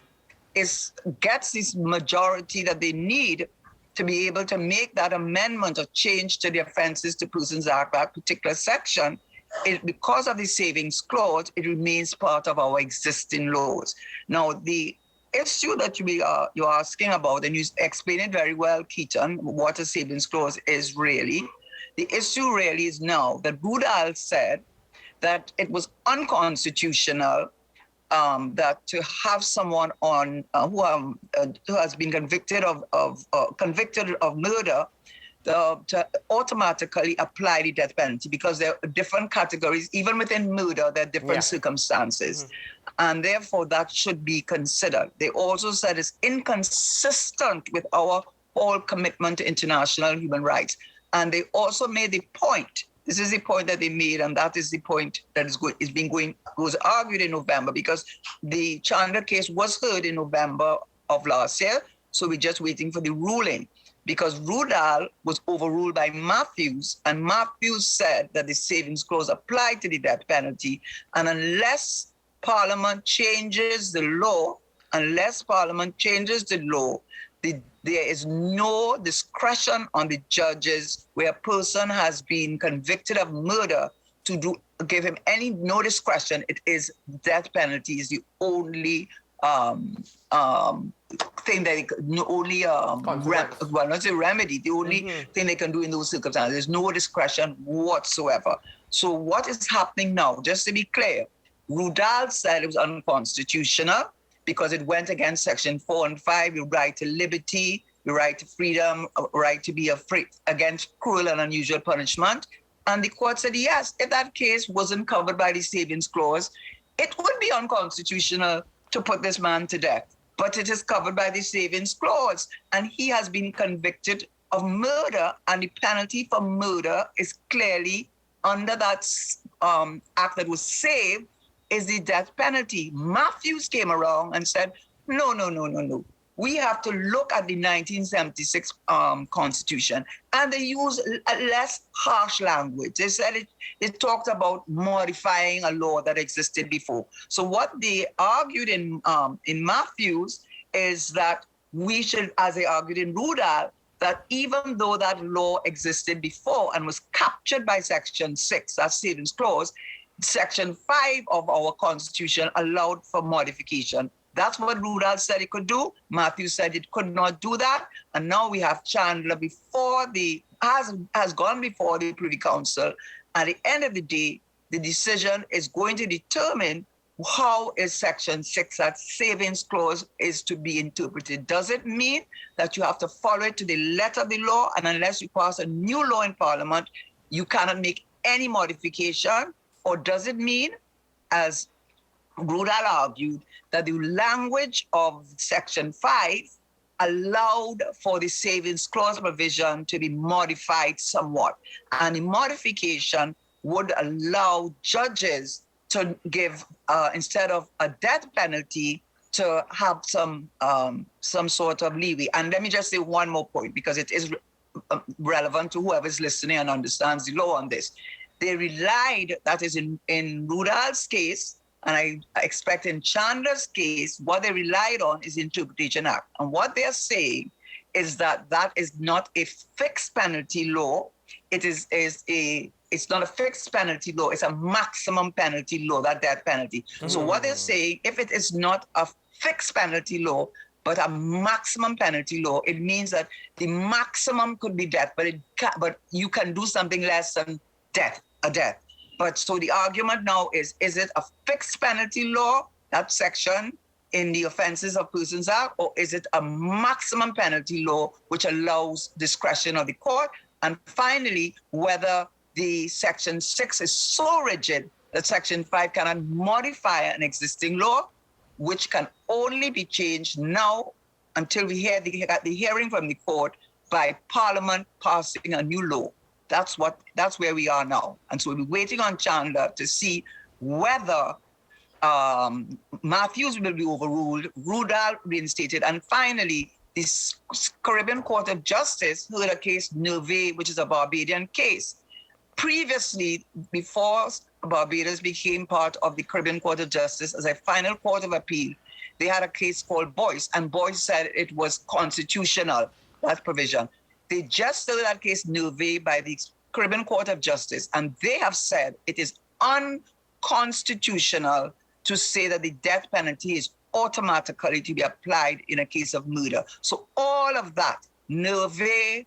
gets this majority that they need to be able to make that amendment or change to the Offences to Persons Act, that particular section, because of the savings clause, it remains part of our existing laws. Now, the issue that you're asking about, and you explained it very well, Keaton, what a savings clause is really. The issue really is now that Rudall said that it was unconstitutional that to have someone on who has been convicted of murder to automatically apply the death penalty, because there are different categories. Even within murder, there are different circumstances. And therefore, that should be considered. They also said it's inconsistent with our whole commitment to international human rights. And they also made the point, this is the point that they made, and that is the point that was argued in November, because the Chandler case was heard in November of last year. So we're just waiting for the ruling, because Rudall was overruled by Matthews, and Matthews said that the savings clause applied to the death penalty. And unless Parliament changes the law, there is no discretion on the judges where a person has been convicted of murder to give him no discretion. It is death penalty is the only thing that not a remedy, the only thing they can do in those circumstances. There's no discretion whatsoever. So what is happening now, just to be clear, Rudall said it was unconstitutional. because it went against Section 4 and 5, your right to liberty, your right to freedom, right to be against cruel and unusual punishment. And the court said, yes, if that case wasn't covered by the Savings Clause, it would be unconstitutional to put this man to death. But it is covered by the Savings Clause. And he has been convicted of murder, and the penalty for murder is clearly under that act that was saved is the death penalty. Matthews came around and said, no. We have to look at the 1976 Constitution. And they used a less harsh language. They said it talked about modifying a law that existed before. So what they argued in Matthews is that we should, as they argued in Rudall, that even though that law existed before and was captured by Section 6, that's Savings Clause, Section 5 of our Constitution allowed for modification. That's what Rudall said it could do. Matthews said it could not do that. And now we have Chandler has gone before the Privy Council. At the end of the day, the decision is going to determine how is Section 6, that Savings Clause, is to be interpreted. Does it mean that you have to follow it to the letter of the law, and unless you pass a new law in Parliament, you cannot make any modification? Or does it mean, as Rudall argued, that the language of Section 5 allowed for the Savings Clause provision to be modified somewhat? And the modification would allow judges to give, instead of a death penalty, to have some sort of leeway. And let me just say one more point, because it is relevant to whoever's listening and understands the law on this. They relied, that is in Rudall's case, and I expect in Chandler's case, what they relied on is the Interpretation Act. And what they're saying is that that is not a fixed penalty law. It's not a fixed penalty law, it's a maximum penalty law, that death penalty. So what they're saying, if it is not a fixed penalty law, but a maximum penalty law, it means that the maximum could be death, but you can do something less than death, a death. But so the argument now is it a fixed penalty law, that section in the Offences of Persons Act, or is it a maximum penalty law which allows discretion of the court? And finally, whether the Section 6 is so rigid that Section 5 cannot modify an existing law, which can only be changed now until we hear the hearing from the court by Parliament passing a new law. That's where we are now. And so we'll be waiting on Chandler to see whether Matthews will be overruled, Rudall reinstated, and finally, the Caribbean Court of Justice heard a case, Nervé, which is a Barbadian case. Previously, before Barbados became part of the Caribbean Court of Justice as a final court of appeal, they had a case called Boyce, and Boyce said it was constitutional, that provision. They just heard that case, Nervé, by the Caribbean Court of Justice, and they have said it is unconstitutional to say that the death penalty is automatically to be applied in a case of murder. So all of that, Nervé,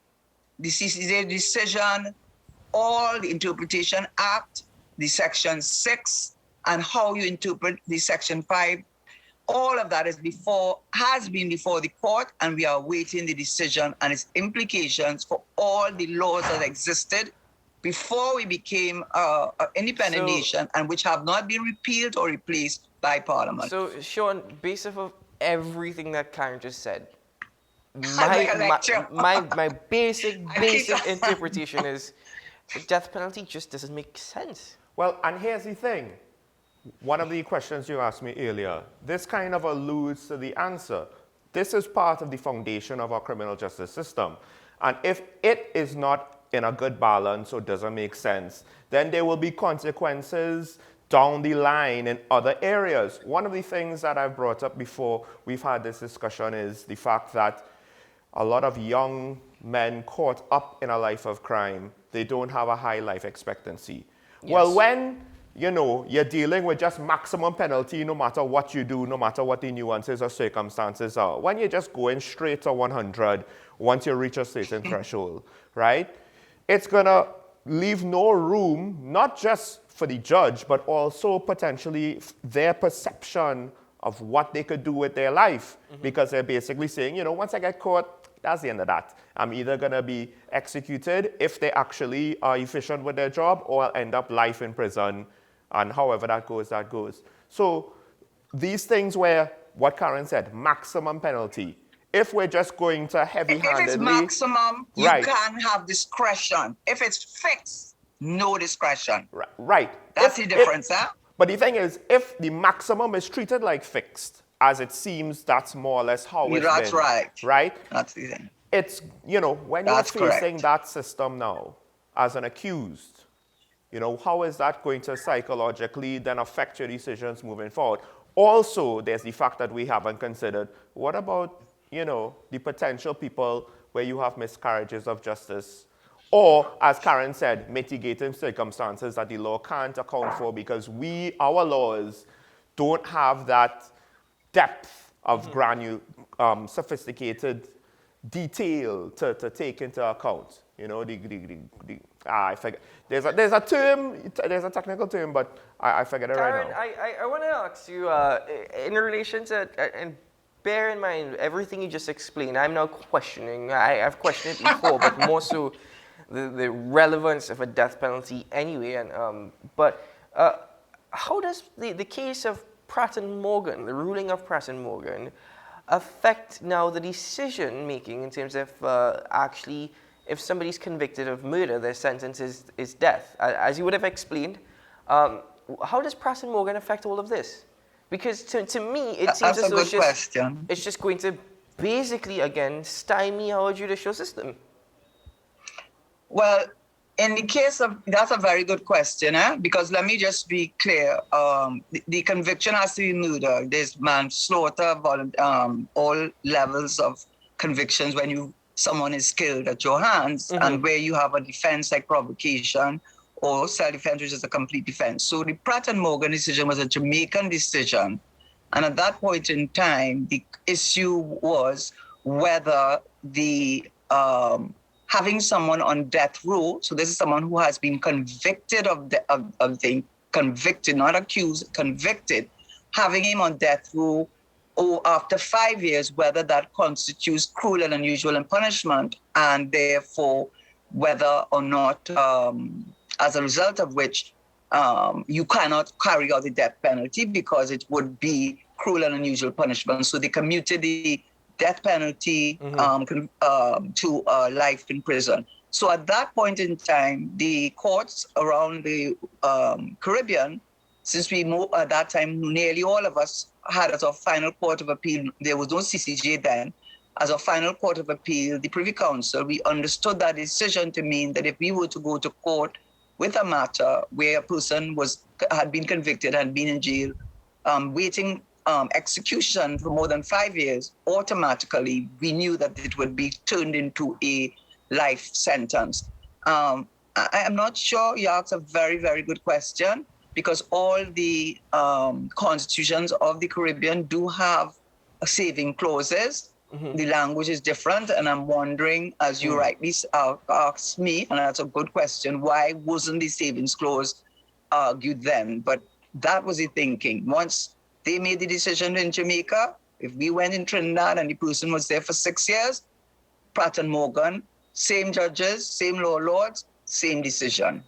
the CCJ decision, all the Interpretation Act, the Section 6, and how you interpret the Section 5, all of that has been before the court, and we are awaiting the decision and its implications for all the laws that existed before we became an independent nation, and which have not been repealed or replaced by Parliament. So, Sean, based off of everything that Karen just said, my basic interpretation is the death penalty just doesn't make sense. Well, and here's the thing. One of the questions you asked me earlier, this kind of alludes to the answer. This is part of the foundation of our criminal justice system. And if it is not in a good balance or doesn't make sense, then there will be consequences down the line in other areas. One of the things that I've brought up before we've had this discussion is the fact that a lot of young men caught up in a life of crime, they don't have a high life expectancy. Yes. Well, when you're dealing with just maximum penalty no matter what you do, no matter what the nuances or circumstances are, when you're just going straight to 100 once you reach a certain threshold, right? It's going to leave no room, not just for the judge, but also potentially their perception of what they could do with their life, because they're basically saying, you know, once I get caught, that's the end of that. I'm either going to be executed if they actually are efficient with their job, or I'll end up life in prison, and however that goes, that goes. So these things where, what Karen said, maximum penalty. If we're just going to heavy-handedly... If it's maximum, you right. can have discretion. If it's fixed, no discretion. Right. That's the difference, huh? But the thing is, if the maximum is treated like fixed, as it seems that's more or less how it's That's been. right. Right? That's the thing. It's, you know, when That's you're facing correct. that system now, as an accused, you know, how is that going to psychologically then affect your decisions moving forward? Also, there's the fact that we haven't considered, what about, you know, the potential people where you have miscarriages of justice? Or, as Karen said, mitigating circumstances that the law can't account for because our laws don't have that depth of sophisticated detail to take into account. You know, I forget. There's a term, there's a technical term, but I forget it right now. Karen, I want to ask you, in relation to, and bear in mind everything you just explained, I'm now questioning, I've questioned it before, but more so the relevance of a death penalty anyway. And but how does the case of Pratt and Morgan, the ruling of Pratt and Morgan, affect now the decision making in terms of actually, if somebody's convicted of murder, their sentence is death? As you would have explained, how does Pratt and Morgan affect all of this? Because to me, it seems as though it's just going to basically, again, stymie our judicial system. Well, in the case of, that's a very good question, because let me just be clear. The conviction has to be murder. There's manslaughter, all levels of convictions when someone is killed at your hands, and where you have a defense like provocation or self-defense, which is a complete defense. So the Pratt and Morgan decision was a Jamaican decision. And at that point in time, the issue was whether the having someone on death row, so this is someone who has been convicted convicted, not accused, convicted, having him on death row, or after 5 years, whether that constitutes cruel and unusual punishment, and therefore whether or not, as a result of which, you cannot carry out the death penalty because it would be cruel and unusual punishment. So they commuted the death penalty to life in prison. So at that point in time, the courts around the Caribbean, since we moved at that time, nearly all of us had as our final court of appeal, there was no CCJ then, as our final court of appeal, the Privy Council, we understood that decision to mean that if we were to go to court with a matter where a person had been convicted and been in jail, waiting execution for more than 5 years, automatically we knew that it would be turned into a life sentence. I am not sure. You asked a very, very good question, because all the constitutions of the Caribbean do have saving clauses. The language is different, and I'm wondering, as you rightly asked me, and that's a good question, why wasn't the savings clause argued then? But that was the thinking. Once they made the decision in Jamaica, if we went in Trinidad and the person was there for 6 years, Pratt and Morgan, same judges, same law lords, same decision.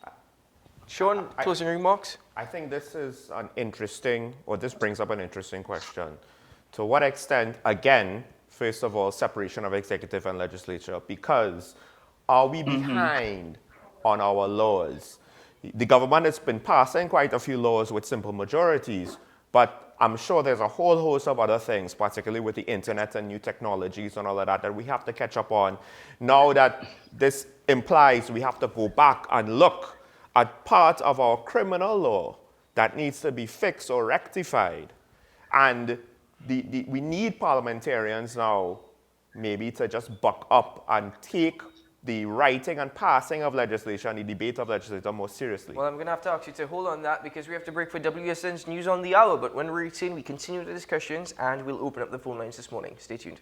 Sean, closing remarks? I think this is this brings up an interesting question. To what extent, again, first of all, separation of executive and legislature, because are we behind on our laws? The government has been passing quite a few laws with simple majorities, but I'm sure there's a whole host of other things, particularly with the internet and new technologies and all of that we have to catch up on. Now that this implies we have to go back and look at part of our criminal law that needs to be fixed or rectified. And we need parliamentarians now maybe to just buck up and take the writing and passing of legislation, the debate of legislation more seriously. Well, I'm going to have to ask you to hold on that because we have to break for WSN's News on the Hour. But when we return, we continue the discussions and we'll open up the phone lines this morning. Stay tuned.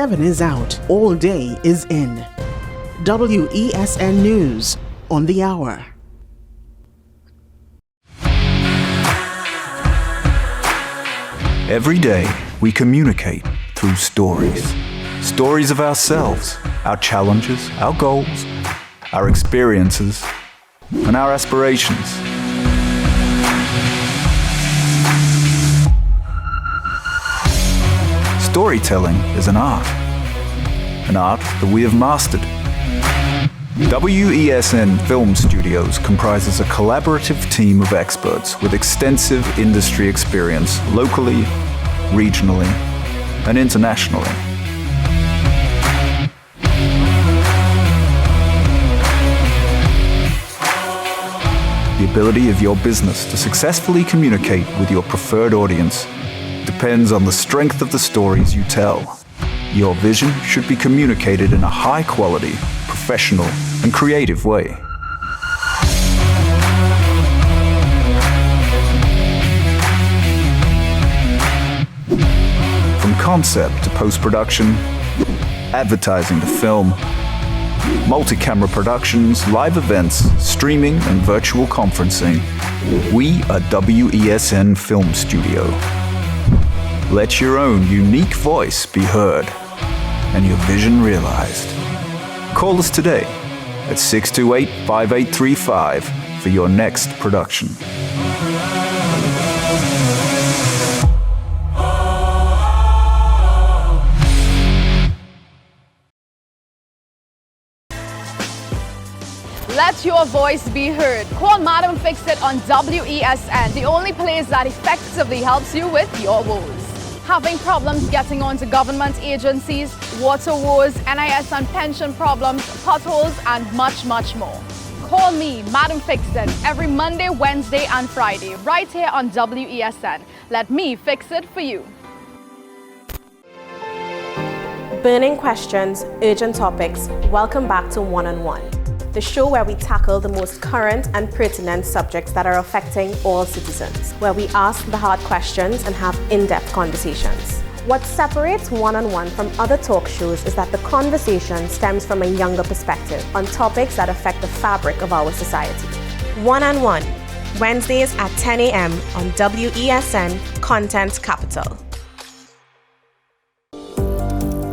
7 is out, all day is in. WESN News on the hour. Every day, we communicate through stories. Stories of ourselves, our challenges, our goals, our experiences, and our aspirations. Storytelling is an art that we have mastered. WESN Film Studios comprises a collaborative team of experts with extensive industry experience locally, regionally, and internationally. The ability of your business to successfully communicate with your preferred audience depends on the strength of the stories you tell. Your vision should be communicated in a high-quality, professional, and creative way. From concept to post-production, advertising to film, multi-camera productions, live events, streaming, and virtual conferencing, we are WESN Film Studio. Let your own unique voice be heard and your vision realized. Call us today at 628-5835 for your next production. Let your voice be heard. Call Madam Fix-It on WESN, the only place that effectively helps you with your woes. Having problems getting onto government agencies, water woes, NIS and pension problems, potholes, and much, much more. Call me, Madam Fix-It, every Monday, Wednesday, and Friday, right here on WESN. Let me fix it for you. Burning questions, urgent topics. Welcome back to One on One, the show where we tackle the most current and pertinent subjects that are affecting all citizens, where we ask the hard questions and have in-depth conversations. What separates One on One from other talk shows is that the conversation stems from a younger perspective on topics that affect the fabric of our society. One on One, Wednesdays at 10 a.m. on WESN Content Capital.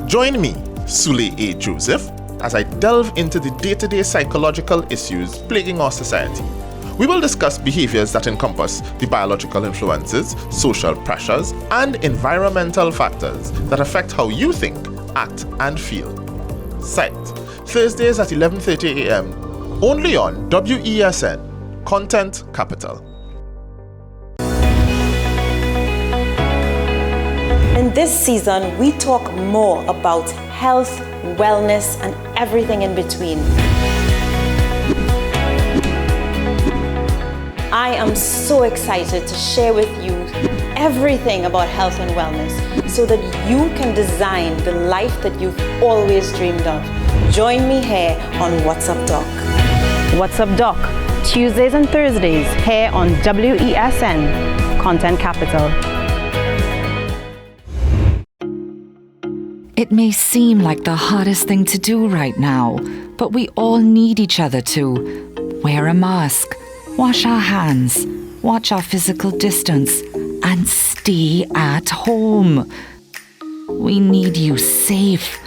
Join me, Sule A. Joseph, as I delve into the day-to-day psychological issues plaguing our society. We will discuss behaviors that encompass the biological influences, social pressures, and environmental factors that affect how you think, act, and feel. Sight, Thursdays at 11:30 a.m. only on WESN Content Capital. In this season, we talk more about health, wellness, and everything in between. I am so excited to share with you everything about health and wellness so that you can design the life that you've always dreamed of. Join me here on What's Up Doc. What's Up Doc, Tuesdays and Thursdays here on WESN Content Capital. It may seem like the hardest thing to do right now, but we all need each other to wear a mask, wash our hands, watch our physical distance, and stay at home. We need you safe.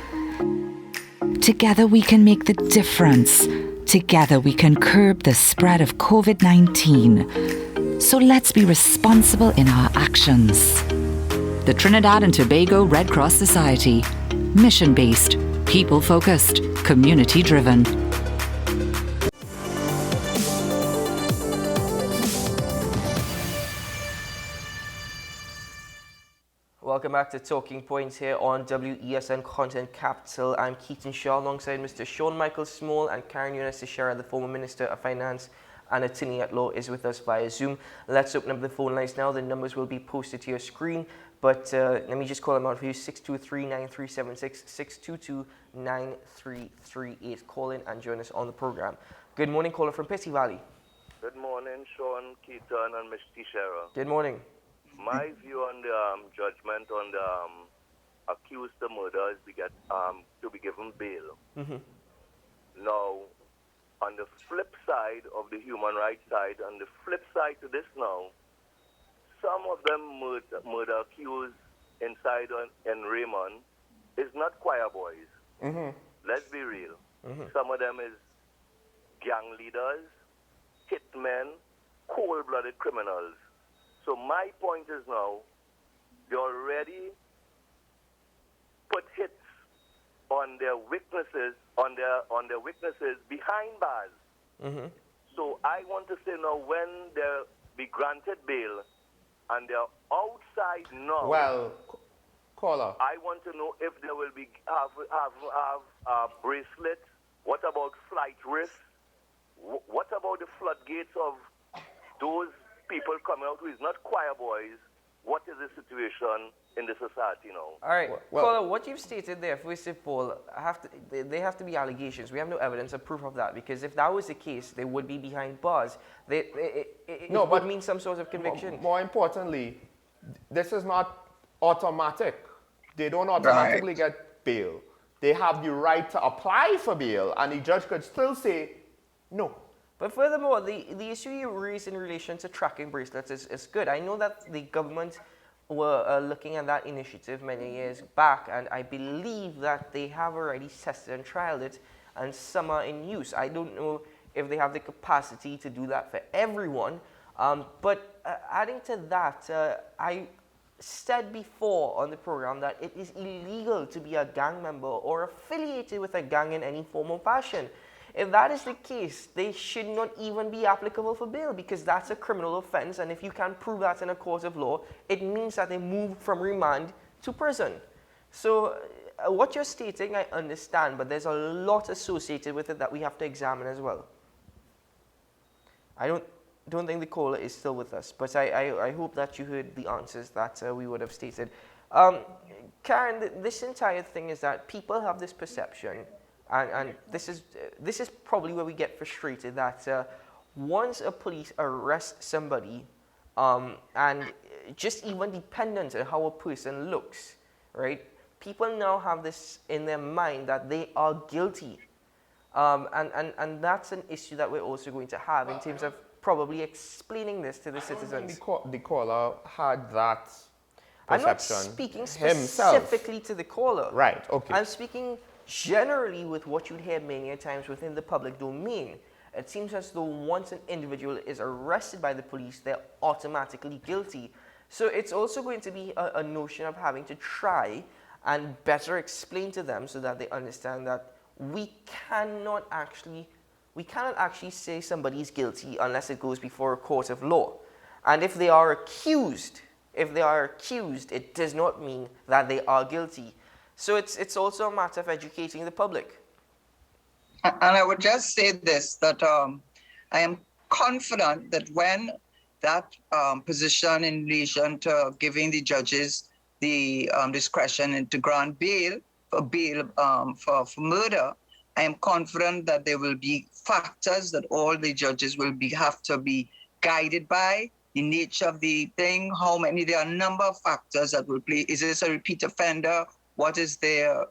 Together we can make the difference. Together we can curb the spread of COVID-19. So let's be responsible in our actions. The Trinidad and Tobago Red Cross Society. Mission-based, people-focused, community-driven. Welcome back to Talking Points here on WESN Content Capital. I'm Keaton Shaw alongside Mr. Sean Michael Small and Karen Eunice Teixeira, the former Minister of Finance and attorney at law, is with us via Zoom. Let's open up the phone lines now. The numbers will be posted to your screen. But let me just call them out for you, 623-9376, 622-9338. Call in and join us on the program. Good morning, caller from Pitty Valley. Good morning, Sean, Keaton, and Ms. Teixeira. Good morning. My view on the judgment on the accused of murder to be given bail. Mm-hmm. Now, on the flip side of the human rights side, on the flip side to this now, some of them murder accused inside in Raymond is not choir boys. Mm-hmm. Let's be real. Mm-hmm. Some of them is gang leaders, hitmen, cold-blooded criminals. So my point is now, they already put hits on their witnesses, on their witnesses behind bars. Mm-hmm. So I want to say now, when they be granted bail and they're outside now. Well, caller. I want to know if there will be have bracelets. What about flight risks? What about the floodgates of those people coming out who is not choir boys? What is the situation in the society now? All right, Well, caller, what you've stated there, first of all, they have to be allegations. We have no evidence or proof of that, because if that was the case, they would be behind bars. It would mean some sort of conviction. More importantly, this is not automatic. They don't automatically get bail. They have the right to apply for bail, and the judge could still say no. But furthermore, the issue you raised in relation to tracking bracelets is good. I know that the government were looking at that initiative many years back, and I believe that they have already tested and trialed it, and some are in use. I don't know if they have the capacity to do that for everyone, but adding to that, I said before on the program that it is illegal to be a gang member or affiliated with a gang in any form or fashion. If that is the case, they should not even be applicable for bail, because that's a criminal offense, and if you can't prove that in a court of law, it means that they move from remand to prison. So what you're stating, I understand, but there's a lot associated with it that we have to examine as well. I don't think the caller is still with us, but I hope that you heard the answers that we would have stated. Karen, this entire thing is that people have this perception, and this is probably where we get frustrated, that once a police arrests somebody, and just even dependent on how a person looks, right? People now have this in their mind that they are guilty. And that's an issue that we're also going to have in terms of probably explaining this to the citizens. The caller had that perception I'm not speaking himself. specifically to the caller. Right, okay. I'm speaking generally with what you'd hear many times within the public domain. It seems as though once an individual is arrested by the police, they're automatically guilty. So it's also going to be a notion of having to try and better explain to them so that they understand that we cannot actually say somebody's guilty unless it goes before a court of law. And if they are accused, it does not mean that they are guilty. So it's also a matter of educating the public. And I would just say this, that I am confident that when that position in relation to giving the judges the discretion and to grant bail for murder, I am confident that there will be factors that all the judges will have to be guided by. The nature of the thing, there are a number of factors that will play. Is this a repeat offender? What is their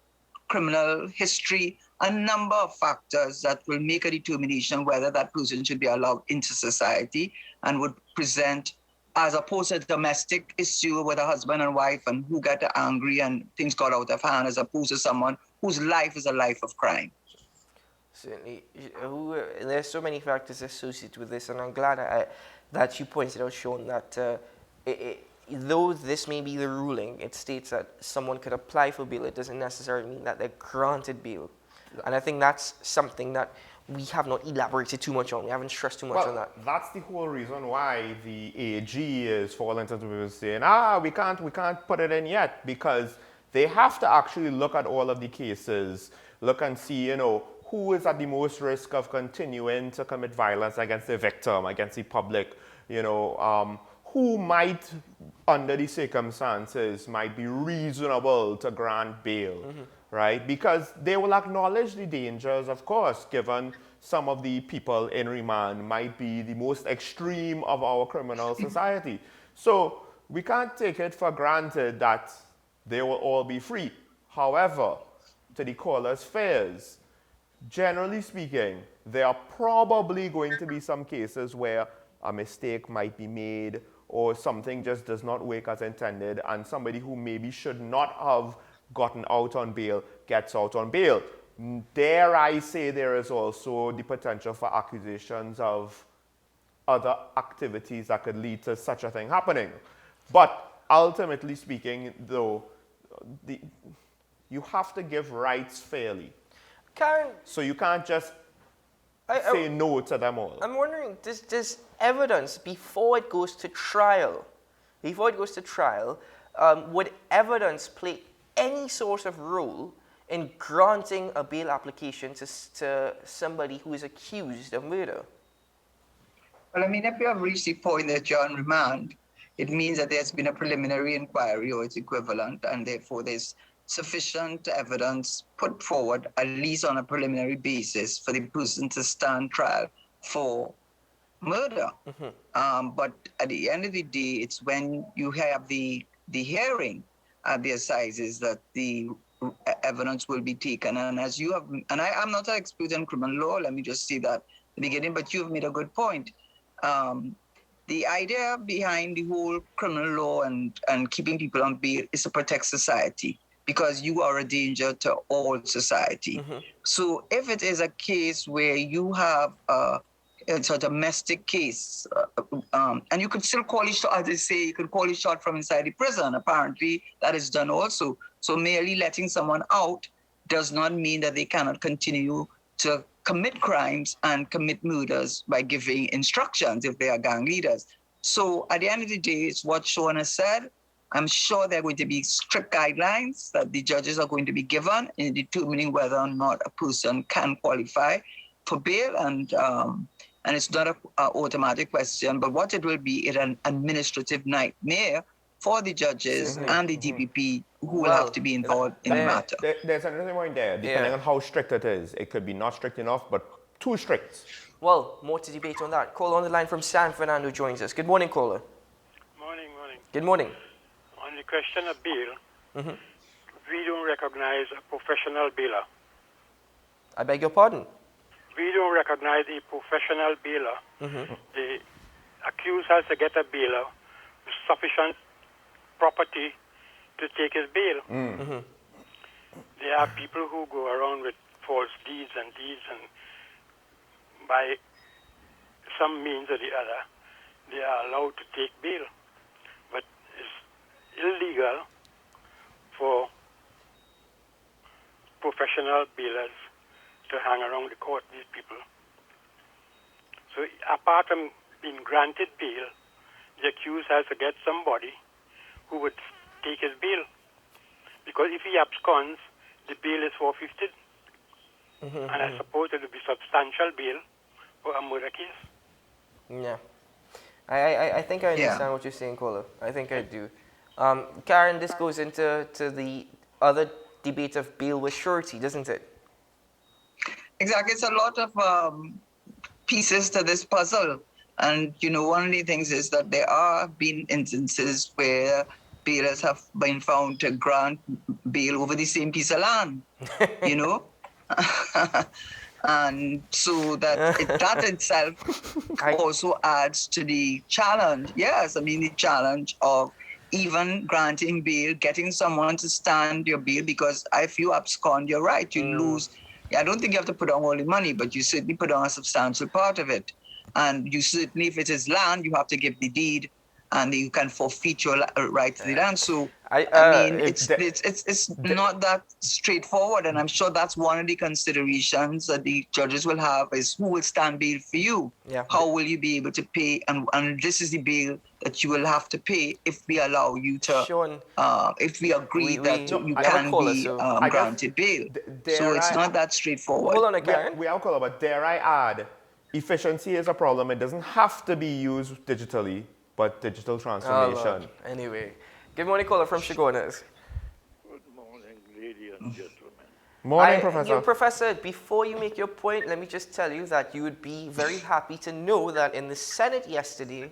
criminal history? A number of factors that will make a determination whether that person should be allowed into society and would present, as opposed to a domestic issue with a husband and wife and who got angry and things got out of hand, as opposed to someone whose life is a life of crime. Certainly. There's so many factors associated with this, and I'm glad that you pointed out, Sean, that though this may be the ruling, it states that someone could apply for bail. It doesn't necessarily mean that they're granted bail. And I think that's something that we have not elaborated too much on. We haven't stressed too much on that. That's the whole reason why the AG is falling into people saying, we can't put it in yet, because they have to actually look at all of the cases, look and see, who is at the most risk of continuing to commit violence against the victim, against the public, who might, under the circumstances, might be reasonable to grant bail, right? Because they will acknowledge the dangers, of course, given some of the people in remand might be the most extreme of our criminal society. So we can't take it for granted that they will all be free. However, to the caller's fears, generally speaking, there are probably going to be some cases where a mistake might be made or something just does not work as intended, and somebody who maybe should not have gotten out on bail gets out on bail. Dare I say there is also the potential for accusations of other activities that could lead to such a thing happening. But ultimately speaking, though, you have to give rights fairly. Karen, so you can't just say no to them all. I'm wondering, does evidence before it goes to trial, would evidence play any sort of role in granting a bail application to somebody who is accused of murder? Well, I mean, if you have reached the point that you're on remand, it means that there's been a preliminary inquiry or its equivalent, and therefore there's sufficient evidence put forward, at least on a preliminary basis, for the person to stand trial for murder. But at the end of the day, it's when you have the hearing at the assizes that the evidence will be taken. And as you have, and I'm not an expert in criminal law, let me just say that at the beginning, but you've made a good point. The idea behind the whole criminal law and keeping people on bail is to protect society, because you are a danger to all society. So if it is a case where you have it's a domestic case, and you could still call it shot, as they say, you could call it shot from inside the prison. Apparently, that is done also. So merely letting someone out does not mean that they cannot continue to commit crimes and commit murders by giving instructions if they are gang leaders. So at the end of the day, it's what Sean has said. I'm sure there are going to be strict guidelines that the judges are going to be given in determining whether or not a person can qualify for bail, and it's not an automatic question, but what it will be is an administrative nightmare for the judges and the DPP who will have to be involved in the matter. There's another point there, depending on how strict it is. It could be not strict enough, but too strict. Well, more to debate on that. Caller on the line from San Fernando joins us. Good morning, caller. Morning. Good morning. On the question of bail, we don't recognize a professional bailer. I beg your pardon? We don't recognize a professional bailer. The accused has to get a bailer with sufficient property to take his bail. There are people who go around with false deeds, and by some means or the other, they are allowed to take bail. But it's illegal for professional bailers to hang around the court, these people. So apart from being granted bail, the accused has to get somebody who would take his bail. Because if he absconds, the bail is forfeited. And I suppose it would be substantial bail for a murder case. Yeah. I think I understand what you're saying, caller. I think I do. Karen, this goes into the other debate of bail with surety, doesn't it? Exactly. It's a lot of pieces to this puzzle. And, one of the things is that there are been instances where bailers have been found to grant bail over the same piece of land, And so that itself also adds to the challenge. Yes, I mean, the challenge of even granting bail, getting someone to stand your bail, because if you abscond, you're right, you lose. I don't think you have to put on all the money, but you certainly put on a substantial part of it. And you certainly, if it is land, you have to give the deed, and you can forfeit your right to the land. So, I mean, it's not that straightforward, and I'm sure that's one of the considerations that the judges will have is who will stand bail for you? How will you be able to pay? And this is the bail that you will have to pay if we allow you to, if we agree that you can be granted bail. So it's not that straightforward. Hold on again. We are caller, but dare I add, efficiency is a problem. It doesn't have to be used digitally, but digital transformation. Anyway, good morning, caller from Chagonas. Good morning, ladies and gentlemen. Morning, Professor. Professor, before you make your point, let me just tell you that you would be very happy to know that in the Senate yesterday,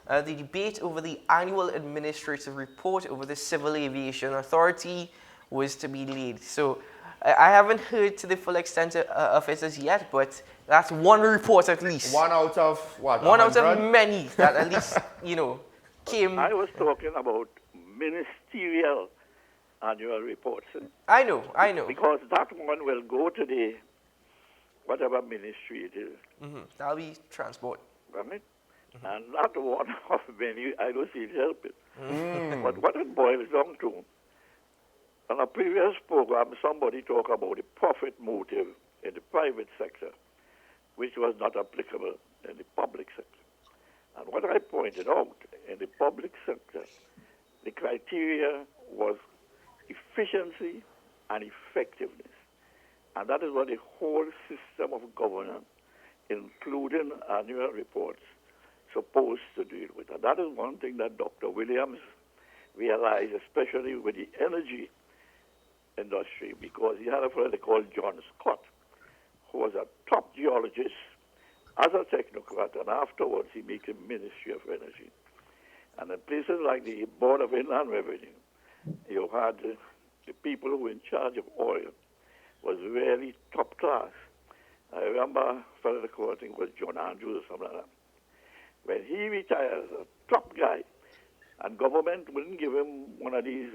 the debate over the annual administrative report over the Civil Aviation Authority was to be laid. So I haven't heard to the full extent of it as yet, but that's one report at least. One out of what? One out 100? of many that at least, came. I was talking about ministerial annual reports. I know. Because that one will go to the whatever ministry it is. That'll be transport. Right? And that one of many, I don't see it helping. But what it boils down to, on a previous program, somebody talked about the profit motive in the private sector, which was not applicable in the public sector. And what I pointed out, in the public sector, the criteria was efficiency and effectiveness. And that is what the whole system of governance, including annual reports, supposed to deal with. And that is one thing that Dr. Williams realized, especially with the energy industry, because he had a fellow called John Scott, who was a top geologist as a technocrat, and afterwards he became Ministry of Energy. And in places like the Board of Inland Revenue, you had the people who were in charge of oil was really top class. I remember a fellow I think was John Andrews or something like that. When he retired as a top guy, and government wouldn't give him one of these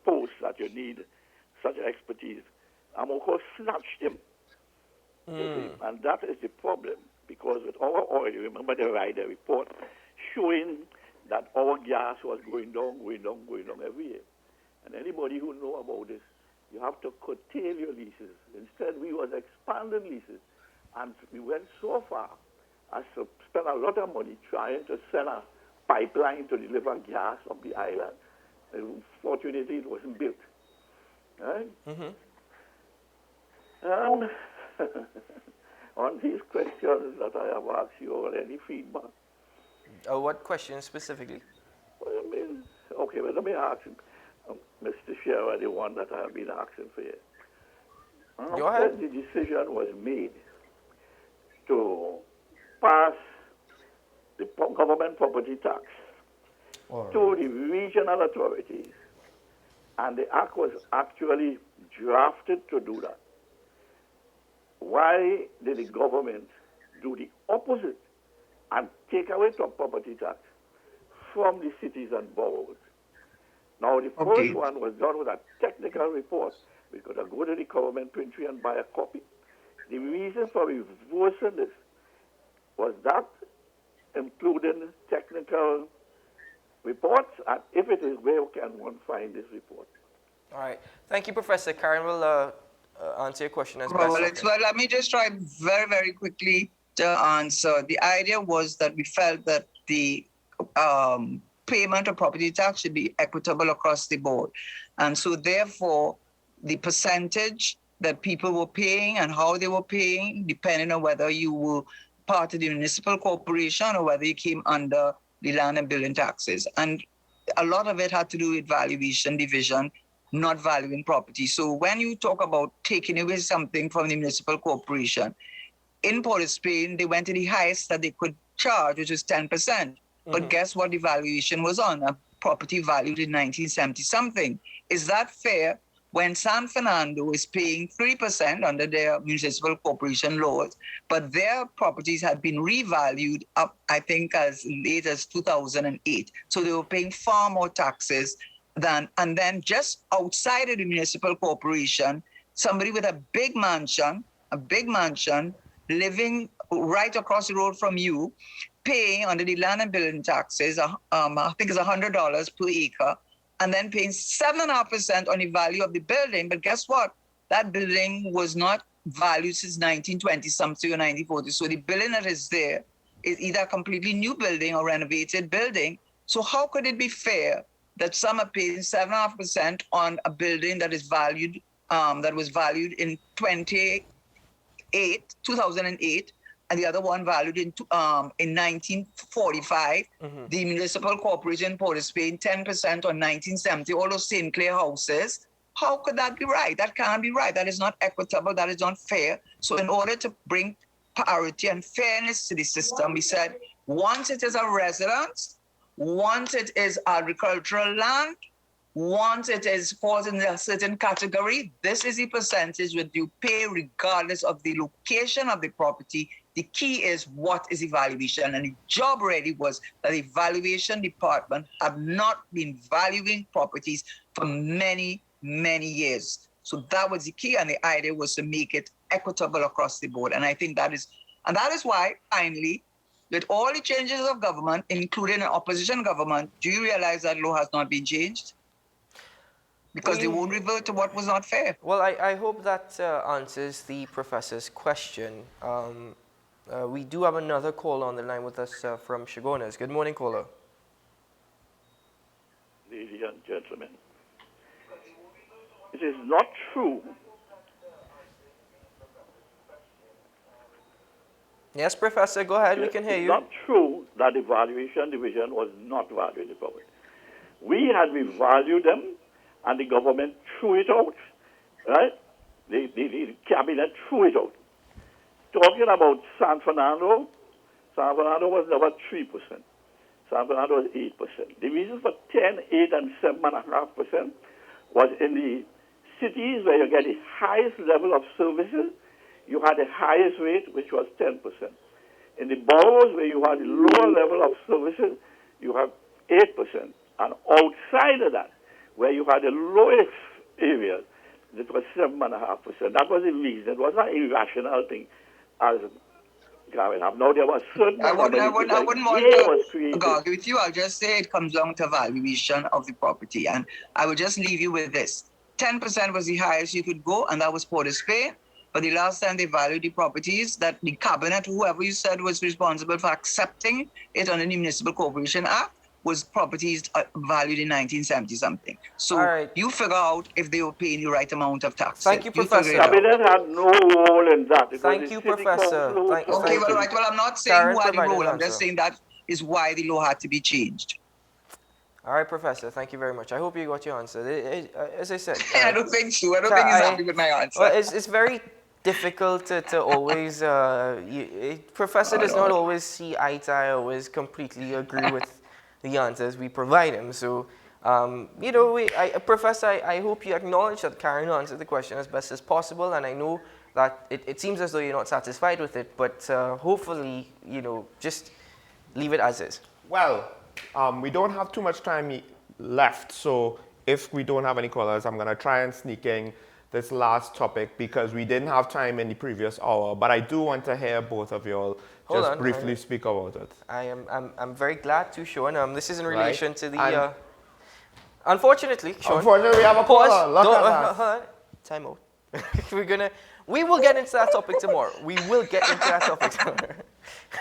posts that you need such expertise, Amoco snatched him. And that is the problem, because with our oil, you remember the Ryder report showing that our gas was going down every year. And anybody who know about this, you have to curtail your leases. Instead, we was expanding leases, and we went so far as to spend a lot of money trying to send a pipeline to deliver gas up the island. And fortunately, it wasn't built. Right? On these questions that I have asked you, or any feedback? What question specifically? Well, let me ask Mr. Shearer, the one that I have been asking for you. Go ahead. The decision was made to pass the government property tax to the regional authorities, and the act was actually drafted to do that. Why did the government do the opposite and take away top property tax from the cities and boroughs? Now, the first one was done with a technical report. We could have go to the government printery and buy a copy. The reason for reversing this was that including technical reports, and if it is, where can one find this report? All right. Thank you, Professor. Karen will answer your question as Well, best. well, let me just try very, very quickly to answer. The idea was that we felt that the payment of property tax should be equitable across the board. And so therefore, the percentage that people were paying and how they were paying, depending on whether you were part of the municipal corporation or whether you came under the land and building taxes. And a lot of it had to do with valuation division, not valuing property. So when you talk about taking away something from the municipal corporation, in Port of Spain, they went to the highest that they could charge, which was 10%. But guess what the valuation was on? A property valued in 1970 something. Is that fair when San Fernando is paying 3% under their municipal corporation laws, but their properties had been revalued up, I think, as late as 2008. So they were paying far more taxes than, and then just outside of the municipal corporation, somebody with a big mansion, living right across the road from you, paying under the land and building taxes, I think it's $100 per acre, and then paying 7.5% on the value of the building. But guess what? That building was not valued since 1920 something or 1940. So the building that is there is either a completely new building or renovated building. So how could it be fair that some are paying 7.5% on a building that is valued, that was valued in 2008, and the other one valued in 1945. The municipal corporation Port of Spain 10% on 1970, all those St. Clair houses. How could that be right? That can't be right. That is not equitable. That is not fair. So in order to bring parity and fairness to the system, we said Once it is a residence, once it is agricultural land, once it is falls in a certain category, this is the percentage that you pay regardless of the location of the property. The key is what is evaluation, and the job really was that the valuation department have not been valuing properties for many, many years. So that was the key, and the idea was to make it equitable across the board. And I think that is why finally, with all the changes of government, including an opposition government, do you realize that law has not been changed? Because they won't revert to what was not fair. Well, I hope that answers the professor's question. We do have another caller on the line with us from Chaguanas. Good morning, caller. Ladies and gentlemen, it is not true. Yes, Professor, go ahead. We can hear you. It's not true that the valuation division was not valuing the property. We had revalued them, and the government threw it out, right? The cabinet threw it out. Talking about San Fernando was never 3%. San Fernando was 8%. The reason for 10, 8, and 7.5% was in the cities where you get the highest level of services, you had the highest rate, which was 10%. In the boroughs where you had the lower level of services, you have 8%. And outside of that, where you had the lowest areas, it was 7.5%. That was the reason. It was not an irrational thing as Gavin have. Now there was certain... I wouldn't want to argue with you. I'll just say it comes down to valuation of the property. And I will just leave you with this. 10% was the highest you could go, and that was Port of Spain. But the last time they valued the properties, that the cabinet, whoever you said was responsible for accepting it under the Municipal Corporation Act, was properties valued in 1970-something. So you figure out if they were paying the right amount of tax. Thank you, Professor. The cabinet had no role in that. Thank you, Professor. Okay, well, right. Well, I'm not saying Karen who had the role. I'm answer. just saying that is why the law had to be changed. All right, Professor, thank you very much. I hope you got your answer. As I said... I don't think so. I don't think he's happy with my answer. Well, it's very difficult to always... Professor does not always see eye to eye, always completely agree with the answers we provide him. So, Professor, I hope you acknowledge that Karen answered the question as best as possible, and I know that it seems as though you're not satisfied with it, but hopefully, just leave it as is. Well, we don't have too much time left, so if we don't have any callers, I'm going to try and sneak in this last topic because we didn't have time in the previous hour, but I do want to hear both of you all just briefly speak about it. I'm very glad to, Sean. This is in relation to the... Unfortunately, Sean... Unfortunately, we have a caller. Look at that. Time out. We will get into that topic tomorrow. We will get into that topic tomorrow.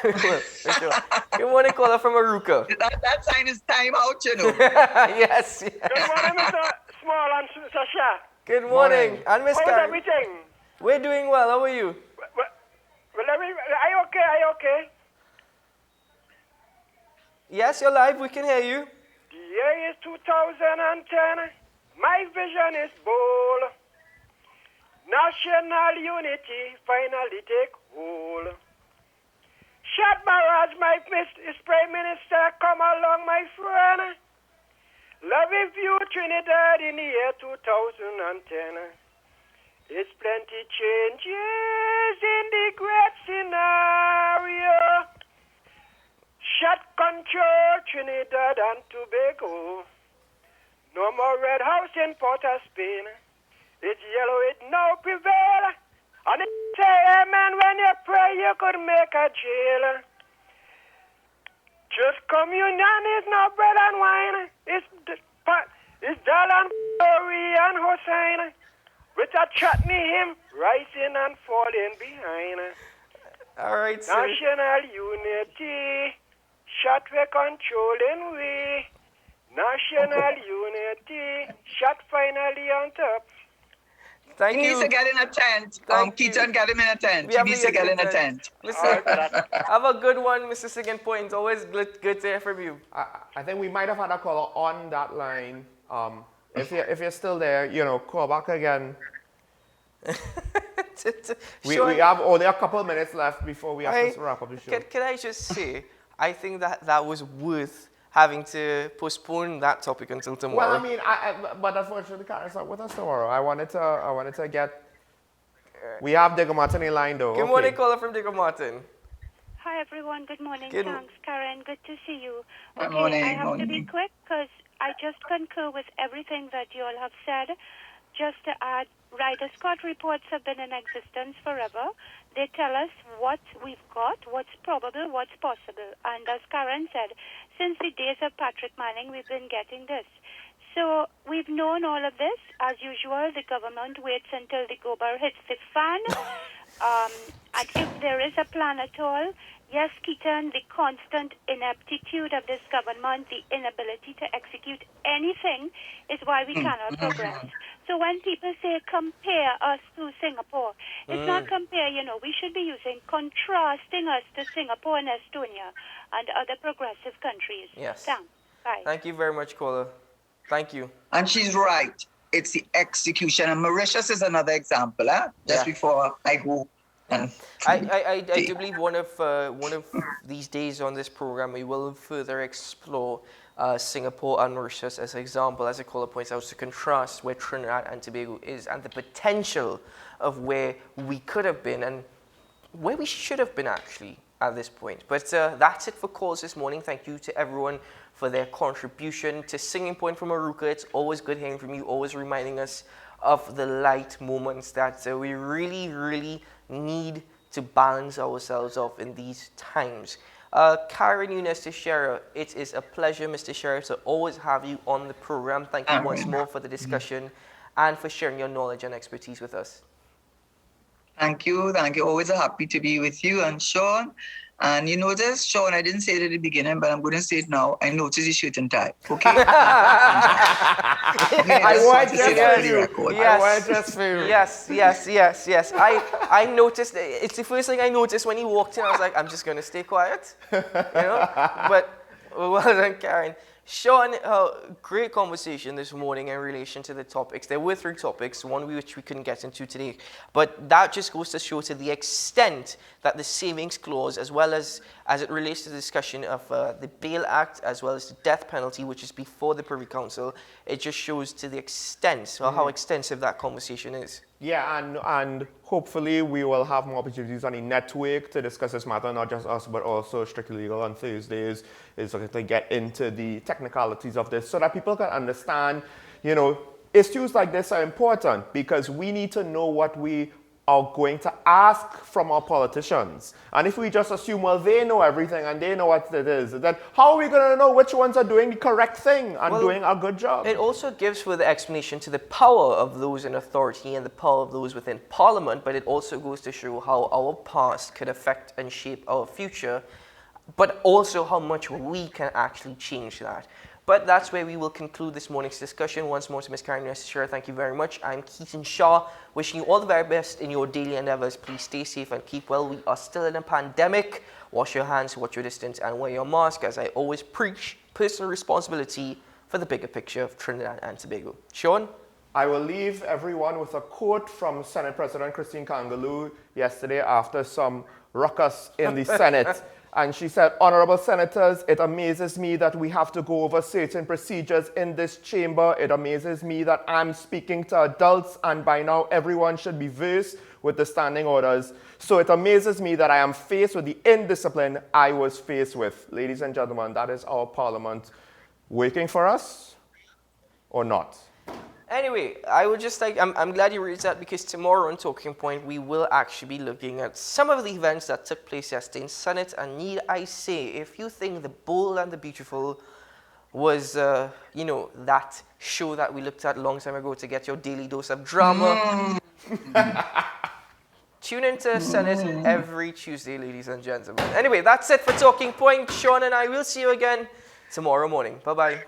We will, for sure. Good morning, caller from Aruka. That sign is time out, you know. Yes. Good morning, Mr. Small and Sasha. Good morning. And Miss How's Karen. everything? We're doing well. How are you? Well, are you okay? Are you okay? Yes, you're live. We can hear you. The year is 2010. My vision is bold. National unity finally take hold. Shad Barrage, my Prime Minister, come along, my friend. Loving view Trinidad in the year 2010. It's plenty changes in the great scenario. Shut control Trinidad and Tobago. No more red house in Port of Spain. It's yellow, it now prevail. And it say amen when you pray, you could make a jail. Just communion is no bread and wine. It's Dal and Glory and Hossein. With a chutney hymn, rising and falling behind. All right, sir. National unity, shut we controlling we. National unity, shut finally on top. Thank he you. needs to get in a tent. Keaton, get him in a tent. He needs to get in a tent. Listen, have a good one, Mr. Second Point. Always good to hear from you. I think we might have had a caller on that line. If you're still there, call back again. we have only a couple of minutes left before we have to wrap up the show. Can I just say, I think that was worth having to postpone that topic until tomorrow. Well, I mean, but unfortunately, Karen's not with us tomorrow. I wanted to get. We have Digger Martin in line, though. Good morning, caller from Digger Martin. Hi, everyone. Good morning. Good Thanks, Karen. Good to see you. Good Okay, morning, I have to morning. be quick because I just concur with everything that you all have said. Just to add, Ryder Scott reports have been in existence forever. They tell us what we've got, what's probable, what's possible. And as Karen said, since the days of Patrick Manning, we've been getting this. So we've known all of this. As usual, the government waits until the gobar hits the fan. And if there is a plan at all, yes, Keaton, the constant ineptitude of this government, the inability to execute anything is why we cannot progress. So when people say compare us to Singapore, it's not compare, we should be using contrasting us to Singapore and Estonia and other progressive countries. Yes. Thanks. Bye. Thank you very much, caller. Thank you. And she's right. It's the execution. And Mauritius is another example, just before I go. I do believe one of these days on this program we will further explore Singapore and Mauritius as an example, as a caller points out, to contrast where Trinidad and Tobago is and the potential of where we could have been and where we should have been actually at this point. But that's it for calls this morning. Thank you to everyone for their contribution. To Singing Point from Aruka, it's always good hearing from you, always reminding us of the light moments that we really, really need to balance ourselves off in these times. Karen Younes Teixeira, it is a pleasure, Mr. Sheriff, to always have you on the program. Thank you once more for the discussion and for sharing your knowledge and expertise with us. Thank you. Always happy to be with you and Sean. And you notice, Sean, I didn't say it at the beginning, but I'm going to say it now. I noticed your shirt and tie. Okay? I want just for you. Yes. I noticed. It's the first thing I noticed when he walked in. I was like, I'm just going to stay quiet. But well done, Karen. Sean, great conversation this morning in relation to the topics. There were 3 topics, one which we couldn't get into today. But that just goes to show to the extent that the savings clause, as well as it relates to the discussion of the Bail Act, as well as the death penalty, which is before the Privy Council, it just shows to the extent, or how extensive that conversation is. Yeah, and hopefully we will have more opportunities on the network to discuss this matter, not just us, but also Strictly Legal on Thursdays, is to get into the technicalities of this so that people can understand, issues like this are important because we need to know what we are going to ask from our politicians. And if we just assume, well, they know everything and they know what it is, then how are we going to know which ones are doing the correct thing and doing a good job? It also gives further explanation to the power of those in authority and the power of those within Parliament, but it also goes to show how our past could affect and shape our future, but also how much we can actually change that. But that's where we will conclude this morning's discussion. Once more to Ms. Karen Younes Teixeira, thank you very much. I'm Keaton Shaw, wishing you all the very best in your daily endeavors. Please stay safe and keep well. We are still in a pandemic. Wash your hands, watch your distance, and wear your mask. As I always preach, personal responsibility for the bigger picture of Trinidad and Tobago. Sean? I will leave everyone with a quote from Senate President Christine Kangaloo yesterday after some ruckus in the Senate. And she said, "Honorable Senators, it amazes me that we have to go over certain procedures in this chamber. It amazes me that I'm speaking to adults and by now everyone should be versed with the standing orders. So it amazes me that I am faced with the indiscipline I was faced with." Ladies and gentlemen, that is our Parliament working for us or not. Anyway, I would just like, I'm glad you raised that because tomorrow on Talking Point, we will actually be looking at some of the events that took place yesterday in Senate. And need I say, if you think The Bold and the Beautiful was, that show that we looked at a long time ago to get your daily dose of drama, tune into Senate every Tuesday, ladies and gentlemen. Anyway, that's it for Talking Point. Sean and I will see you again tomorrow morning. Bye-bye.